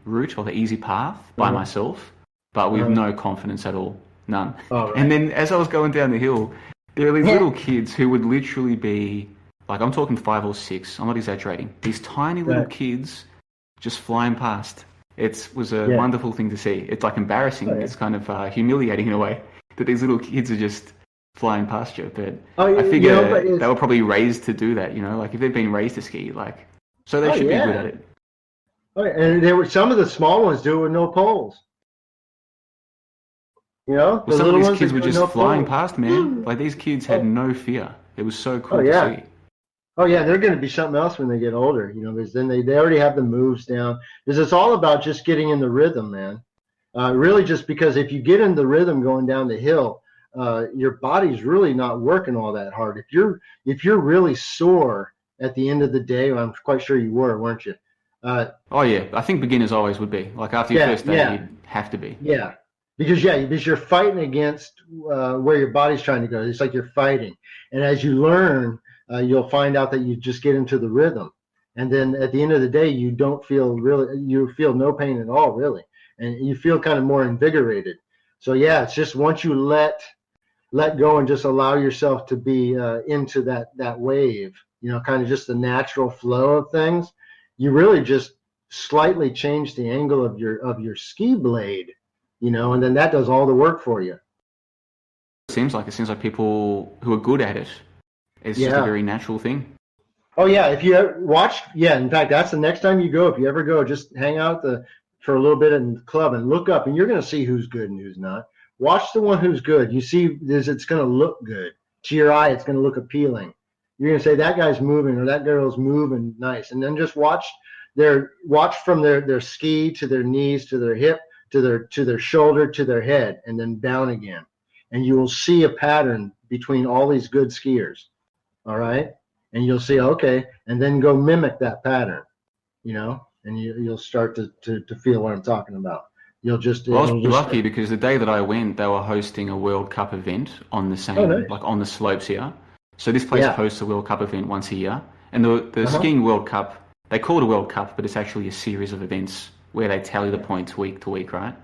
route or the easy path by Uh-huh. myself, but with Uh-huh. no confidence at all. None. Oh, right. And then as I was going down the hill, there were these little kids who would literally be, like, I'm talking 5 or 6, I'm not exaggerating. These tiny little Right. kids just flying past. It was a Yeah. wonderful thing to see. It's like embarrassing. Oh, yeah. It's kind of humiliating in a way that these little kids are just flying past you. But Oh, I figure but it's, they were probably raised to do that, like if they've been raised to ski, like, so they oh, should be good yeah. at it. Oh, and there were some of the small ones do it with no poles. Well, The some of little these ones kids that were do just no flying poles. past, man. Like, these kids had Oh, no fear. It was so oh, cool to yeah. see. Oh yeah, they're going to be something else when they get older, because then they already have the moves down. Because it's all about just getting in the rhythm, man. Really, just because if you get in the rhythm going down the hill, your body's really not working all that hard. If you're really sore at the end of the day, well, I'm quite sure you were, weren't you? Uh, Oh yeah, I think beginners always would be. Like after your yeah, first day, yeah, you'd have to be. yeah. Because you're fighting against where your body's trying to go. It's like you're fighting, and as you learn, you'll find out that you just get into the rhythm, and then at the end of the day, you feel no pain at all, really, and you feel kind of more invigorated. So yeah, it's just once you let go and just allow yourself to be into that wave, kind of just the natural flow of things. You really just slightly change the angle of your ski blade, and then that does all the work for you. It seems like people who are good at it, it's just a Yeah. very natural thing. Oh yeah. If you ever watch, yeah. In fact, that's the next time you go. If you ever go, just hang out for a little bit in the club and look up, and you're going to see who's good and who's not. Watch the one who's good. You see, it's going to look good to your eye. It's going to look appealing. You're going to say that guy's moving or that girl's moving nice, and then just watch from their ski to their knees to their hip to their shoulder to their head, and then down again, and you will see a pattern between all these good skiers. All right, and you'll see, okay, and then go mimic that pattern, and you'll start to feel what I'm talking about. You'll just Well, I was it'll pretty just lucky because the day that I went, they were hosting a World Cup event on the oh same, nice. like on the slopes here. So this place Yeah. hosts a World Cup event once a year, and the Uh-huh. skiing World Cup, they call it a World Cup, but it's actually a series of events where they tally the points week to week, right?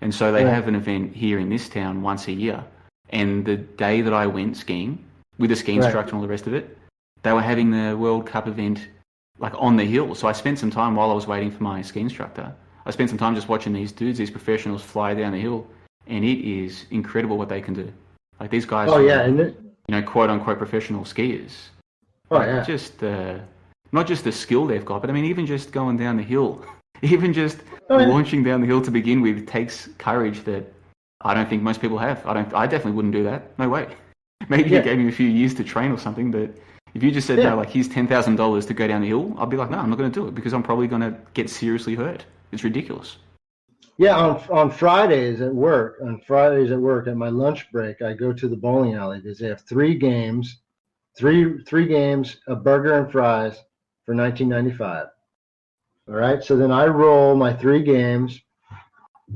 And so they Right. have an event here in this town once a year. And the day that I went skiing with a ski Right. instructor and all the rest of it, they were having the World Cup event like on the hill. So I spent some time while I was waiting for my ski instructor. I spent some time just watching these dudes, these professionals fly down the hill, and it is incredible what they can do. Like these guys, Oh who yeah, are, and quote unquote professional skiers. oh Like yeah. just not just the skill they've got, but I mean even just going down the hill, even just Oh, yeah. launching down the hill to begin with takes courage that I don't think most people have. I definitely wouldn't do that. No way. Maybe Yeah. you gave me a few years to train or something, but if you just said Yeah. no, like here's $10,000 to go down the hill, I'd be like, no, I'm not going to do it because I'm probably going to get seriously hurt. It's ridiculous. Yeah, on Fridays at work, at my lunch break, I go to the bowling alley because they have three games, a burger and fries for 19.95. All right, so then I roll my 3 games,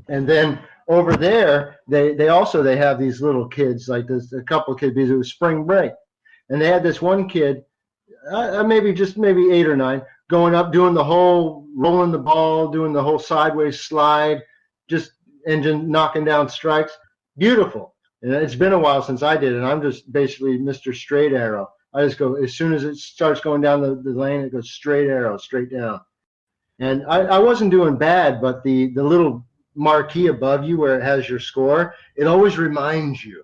and then over there they have these little kids, like this a couple of kids, because it was spring break, and they had this one kid, maybe 8 or 9, going up doing the whole rolling the ball, doing the whole sideways slide, just engine knocking down strikes. Beautiful. And it's been a while since I did it. I'm just basically Mr. Straight Arrow. I just go, as soon as it starts going down the lane, it goes straight arrow, straight down. And I wasn't doing bad, but the little marquee above you where it has your score, it always reminds you.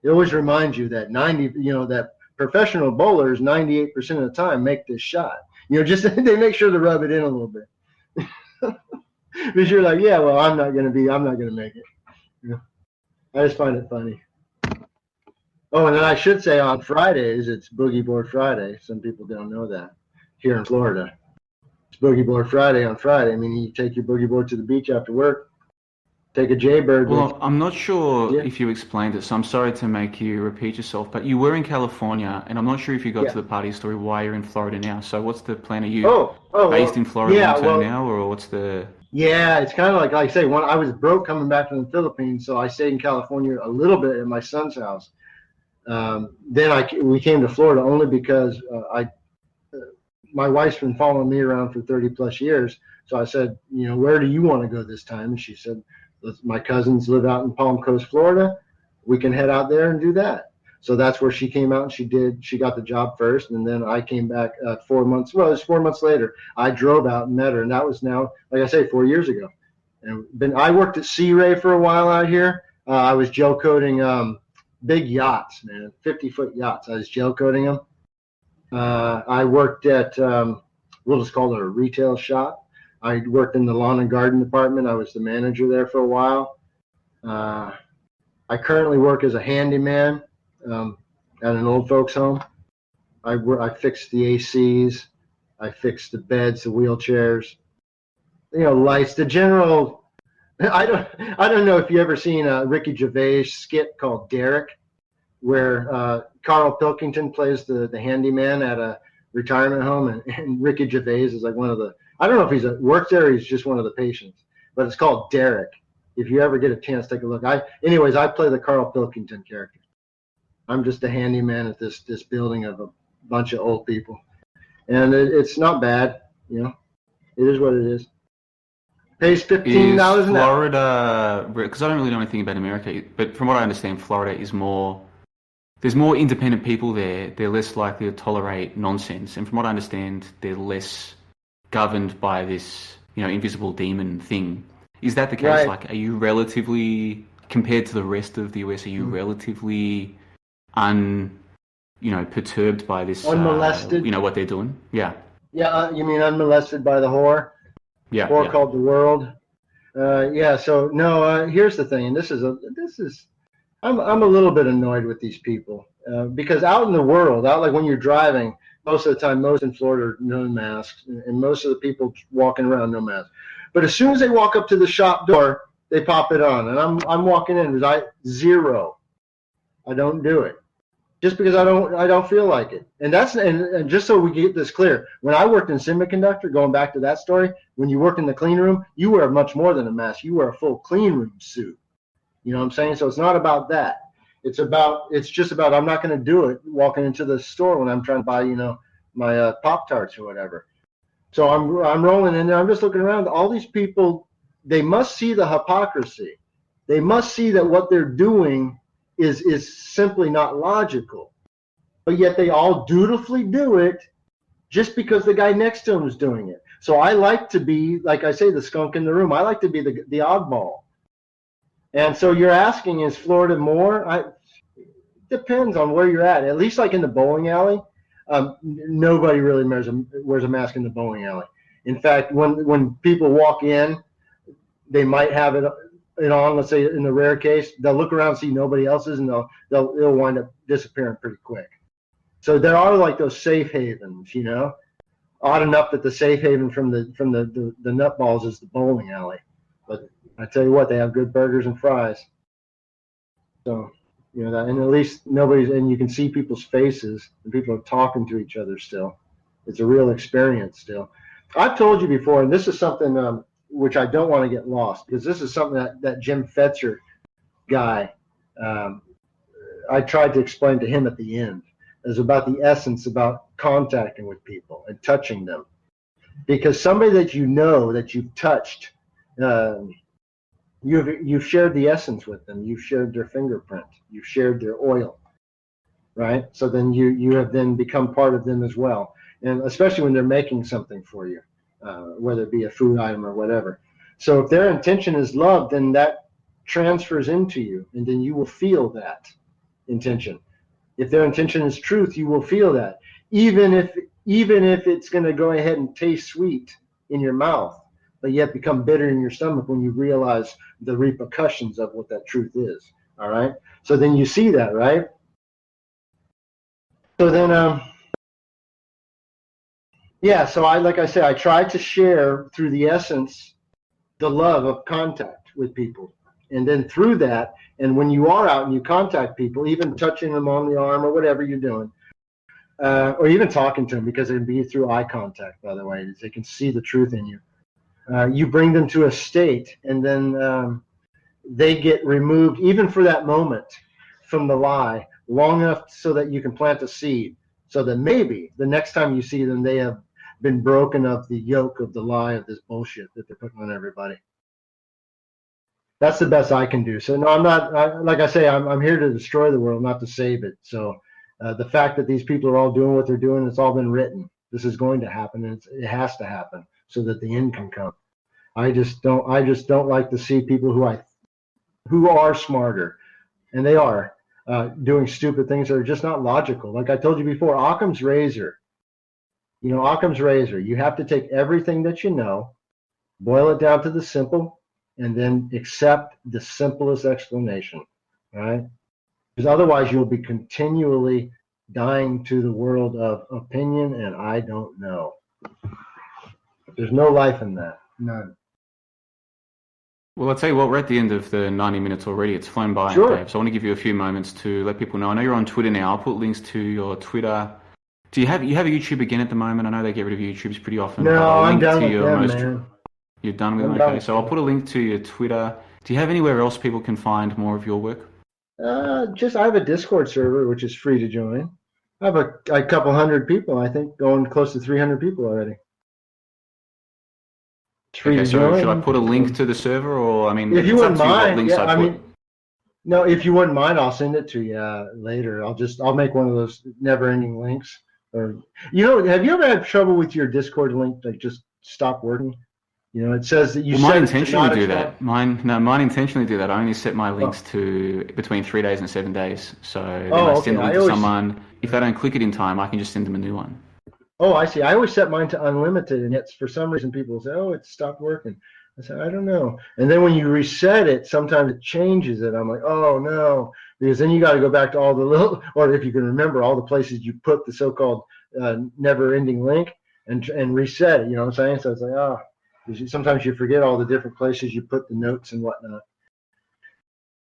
It always reminds you that that professional bowlers 98% of the time make this shot. Just they make sure to rub it in a little bit. Because you're like, yeah, well, I'm not going to make it. I just find it funny. Oh, and then I should say on Fridays, it's Boogie Board Friday. Some people don't know that here in Florida. It's Boogie Board Friday on Friday. I mean, you take your boogie board to the beach after work, take a Jaybird. Well, I'm not sure if you explained it, so I'm sorry to make you repeat yourself, but you were in California, and I'm not sure if you got to the party story why you're in Florida now. So what's the plan? Are you based in Florida long-term now, or what's the... Yeah, it's kind of like I say, when I was broke coming back from the Philippines, so I stayed in California a little bit at my son's house. Then we came to Florida only because my wife's been following me around for 30 plus years. So I said, where do you want to go this time? And she said, my cousins live out in Palm Coast, Florida. We can head out there and do that. So that's where she came out and she got the job first. And then I came back 4 months. Well, it was 4 months later. I drove out and met her. And that was now, like I say, 4 years ago. And I worked at Sea Ray for a while out here. I was gel coating big yachts, man, 50-foot yachts. I was gel coating them. I worked at, we'll just call it a retail shop. I worked in the lawn and garden department. I was the manager there for a while. I currently work as a handyman at an old folks home. I fixed the ACs. I fixed the beds, the wheelchairs, lights, the general. I don't know if you ever seen a Ricky Gervais skit called Derek, where Carl Pilkington plays the handyman at a retirement home, and Ricky Gervais is like one of the, I don't know if he's works there or he's just one of the patients, but it's called Derek. If you ever get a chance, take a look. I play the Carl Pilkington character. I'm just a handyman at this building of a bunch of old people, and it's not bad. It is what it is. Pays $15 an hour. Florida, because I don't really know anything about America, but from what I understand, Florida is there's more independent people there. They're less likely to tolerate nonsense, and from what I understand, they're less governed by this, invisible demon thing. Is that the case? Right. Like, are you relatively, compared to the rest of the US, are you relatively perturbed by this, unmolested? What they're doing? Yeah. Yeah, you mean unmolested by the whore? Yeah. Whore called the world. So no. Here's the thing, and this is. I'm a little bit annoyed with these people because out in the world, out like when you're driving, most of the time, most in Florida are no masks, and most of the people walking around no masks. But as soon as they walk up to the shop door, they pop it on, and I'm walking in because zero. I don't do it just because I don't feel like it. And just so we get this clear, when I worked in semiconductor, going back to that story, when you work in the clean room, you wear much more than a mask. You wear a full clean room suit. You know what I'm saying? So it's not about that. It's just about I'm not going to do it walking into the store when I'm trying to buy, my Pop-Tarts or whatever. So I'm rolling in there. I'm just looking around. All these people, they must see the hypocrisy. They must see that what they're doing is simply not logical. But yet they all dutifully do it just because the guy next to them is doing it. So I like to be, like I say, the skunk in the room. I like to be the oddball. And so you're asking, is Florida more? It depends on where you're at. At least like in the bowling alley, nobody really wears a mask in the bowling alley. In fact, when people walk in, they might have it on. Let's say in the rare case, they'll look around, see nobody else's, and they'll wind up disappearing pretty quick. So there are like those safe havens, Odd enough that the safe haven from the nutballs is the bowling alley, but I tell you what, they have good burgers and fries. So, that, and at least and you can see people's faces, and people are talking to each other still. It's a real experience still. I've told you before, and this is something which I don't want to get lost, because this is something that Jim Fetzer guy, I tried to explain to him at the end. Is about the essence about contacting with people and touching them. Because somebody that that you've touched, you've shared the essence with them. You've shared their fingerprint. You've shared their oil, right? So then you have then become part of them as well. And especially when they're making something for you, whether it be a food item or whatever. So if their intention is love, then that transfers into you, and then you will feel that intention. If their intention is truth, you will feel that, even if it's going to go ahead and taste sweet in your mouth, but yet become bitter in your stomach when you realize the repercussions of what that truth is. All right. So then you see that, right? So then, yeah. So like I said, I try to share through the essence the love of contact with people, and then through that, and when you are out and you contact people, even touching them on the arm or whatever you're doing, or even talking to them, because it can be through eye contact, by the way, they can see the truth in you. You bring them to a state, and then they get removed, even for that moment, from the lie, long enough so that you can plant a seed, so that maybe the next time you see them, they have been broken of the yoke of the lie of this bullshit that they're putting on everybody. That's the best I can do. So no, I'm not. Like I say, I'm here to destroy the world, not to save it. So the fact that these people are all doing what they're doing, it's all been written. This is going to happen, and it has to happen so that the end can come. I just don't like to see people who are smarter, and they are doing stupid things that are just not logical. Like I told you before, Occam's razor. You know, Occam's razor. You have to take everything that you know, boil it down to the simple, and then accept the simplest explanation, right? Because otherwise you'll be continually dying to the world of opinion and I don't know. There's no life in that. None. Well, I'll tell you what, we're at the end of the 90 minutes already. It's flown by, Sure. Dave. So I want to give you a few moments to let people know. I know you're on Twitter now. I'll put links to your Twitter. Do you have a YouTube again at the moment? I know they get rid of YouTubes pretty often. No, I'm done with your them, man. You're done with them? Okay, so I'll put a link to your Twitter. Do you have anywhere else people can find more of your work? I have a Discord server, which is free to join. I have a couple hundred people, I think, going close to 300 people already. It's free Okay, to so join. should I put a link to the server, or I mean, If you it's up wouldn't to what mind, links yeah, I put. no, if you wouldn't mind, I'll send it to you later. I'll make one of those never-ending links. Or have you ever had trouble with your Discord link like just stop working? You know, it says that you. Well, mine intentionally do that. Mine intentionally do that. I only set my links to between 3 days and 7 days. So then I send a link to someone. If they don't click it in time, I can just send them a new one. Oh, I see. I always set mine to unlimited, and yet for some reason people say, "Oh, it stopped working." I said, "I don't know." And then when you reset it, sometimes it changes it. I'm like, "Oh no," because then you got to go back to all the little, or if you can remember, all the places you put the so-called never-ending link and reset it. You know what I'm saying? So it's like, sometimes you forget all the different places you put the notes and whatnot.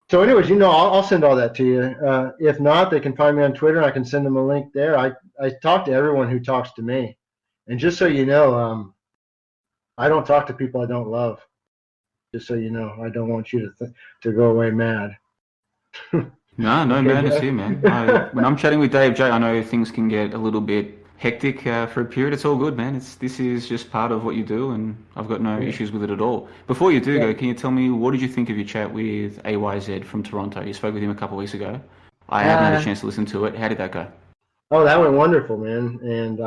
So anyways, I'll send all that to you. If not, they can find me on Twitter and I can send them a link there. I talk to everyone who talks to me. And just so you know, I don't talk to people I don't love. Just so you know, I don't want you to go away mad. No madness here, man. When I'm chatting with Dave J, I know things can get a little bit hectic for a period. It's all good, man. This is just part of what you do, and I've got no issues with it at all. Before you do go, can you tell me, what did you think of your chat with AYZ from Toronto? You spoke with him a couple of weeks ago. I haven't had a chance to listen to it. How did that go? Oh, that went wonderful, man. And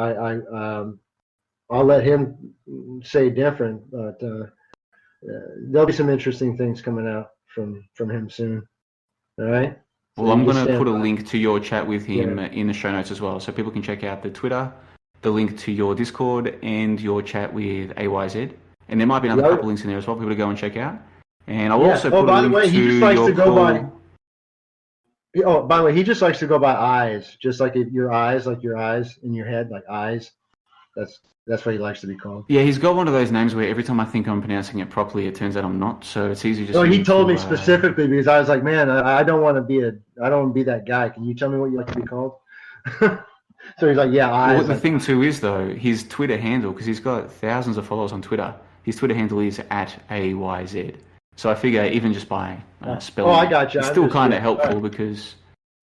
I'll let him say different, but there'll be some interesting things coming out from him soon. All right. Well, I'm going to put a link to your chat with him in the show notes as well, so people can check out the Twitter, the link to your Discord, and your chat with AYZ. And there might be another couple links in there as well for people to go and check out. And I'll also put a link to your call. Oh, by the way, he just likes to go by eyes, just like your eyes in your head, like eyes. That's what he likes to be called. Yeah, he's got one of those names where every time I think I'm pronouncing it properly, it turns out I'm not. So it's easy just. No, he told me specifically because I was like, man, I don't want to be that guy. Can you tell me what you like to be called? So he's like, yeah, eyes. Well, the thing too is though, his Twitter handle, because he's got thousands of followers on Twitter, his Twitter handle is @AYZ. So I figure even just by spelling, I got you. It's still kind of helpful because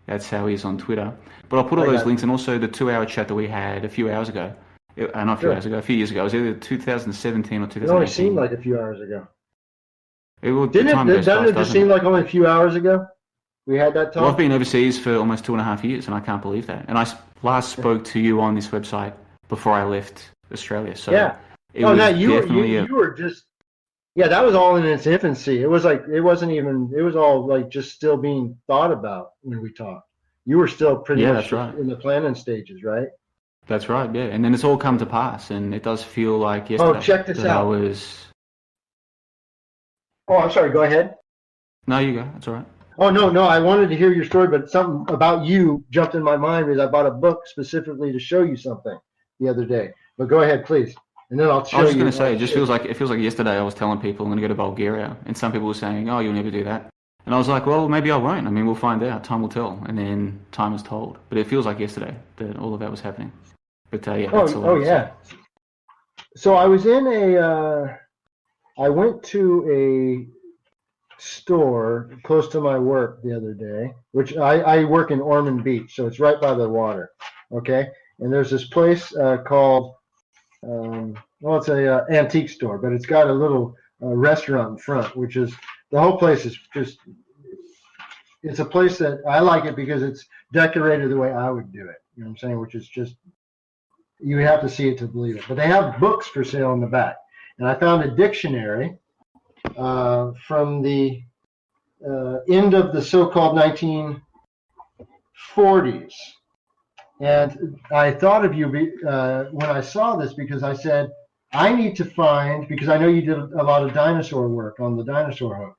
that's how he is on Twitter. But I'll put all those links and also the 2-hour chat that we had a few hours ago. Not a few hours ago, a few years ago. It was either 2017 or 2018. It only seemed like a few hours ago. Doesn't it just seem like only a few hours ago we had that talk? Well, I've been overseas for almost 2.5 years, and I can't believe that. And I last spoke to you on this website before I left Australia. So yeah. You were just Yeah, that was all in its infancy. It was like it wasn't even. It was all like just still being thought about when we talked. You were still pretty Yeah, much that's just right. in the planning stages, right? That's right, yeah. And then it's all come to pass, and it does feel like Oh, yesterday check this that I out. was. Oh, I'm sorry. Go ahead. No, you go. That's all right. Oh no, no. I wanted to hear your story, but something about you jumped in my mind because I bought a book specifically to show you something the other day. But go ahead, please, and then I'll I was show just going you. to say, it feels like yesterday I was telling people I'm going to go to Bulgaria, and some people were saying, "Oh, you'll never do that," and I was like, "Well, maybe I won't. I mean, we'll find out. Time will tell." And then time is told. But it feels like yesterday that all of that was happening. But yeah, that's all I Oh wanted to say. yeah. So I was in a. I went to a store close to my work the other day, which I work in Ormond Beach, so it's right by the water. Okay, and there's this place called well, it's a antique store, but it's got a little restaurant in front, which is the whole place is just. It's a place that I like it because it's decorated the way I would do it. You know what I'm saying? Which is just you have to see it to believe it. But they have books for sale in the back, and I found a dictionary from the end of the so-called 1940s. And I thought of you when I saw this because I said, I need to find, because I know you did a lot of dinosaur work on the dinosaur hoax.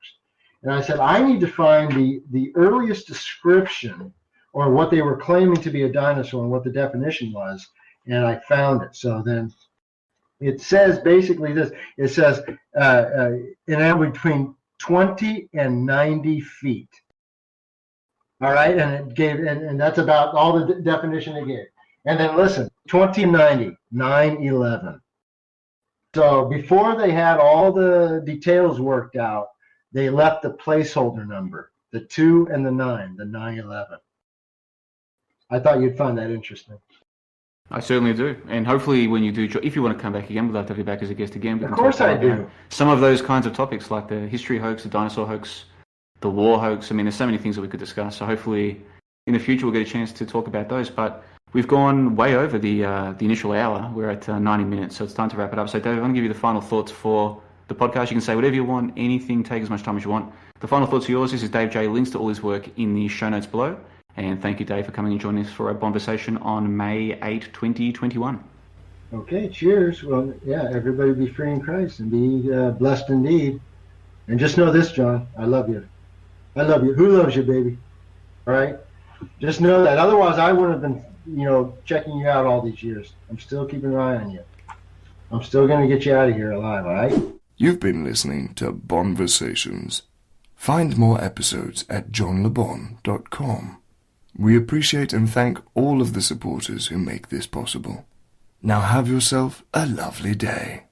And I said, I need to find the earliest description or what they were claiming to be a dinosaur and what the definition was. And I found it. So then it says basically this. It says an animal between 20 and 90 feet. All right, and it gave, and that's about all the definition it gave. And then listen, 2090, 911. So before they had all the details worked out, they left the placeholder number, the 2 and the 9, the 911. I thought you'd find that interesting. I certainly do, and hopefully when you do, if you want to come back again, we'd love to have you back as a guest again. We Of can course talk I more about do. some of those kinds of topics, like the history hoax, the dinosaur hoax, the war hoax. I mean, there's so many things that we could discuss. So hopefully in the future we'll get a chance to talk about those. But we've gone way over the initial hour. We're at 90 minutes, so it's time to wrap it up. So David, I'm going to give you the final thoughts for the podcast. You can say whatever you want, anything, take as much time as you want. The final thoughts are yours. This is Dave J. Links to all his work in the show notes below. And thank you, Dave, for coming and joining us for a conversation on May 8, 2021. Okay, cheers. Well, yeah, everybody be free in Christ and be blessed indeed. And just know this, John, I love you. I love you. Who loves you, baby? All right? Just know that. Otherwise, I wouldn't have been, checking you out all these years. I'm still keeping an eye on you. I'm still going to get you out of here alive, all right? You've been listening to Bonversations. Find more episodes at johnlebon.com. We appreciate and thank all of the supporters who make this possible. Now have yourself a lovely day.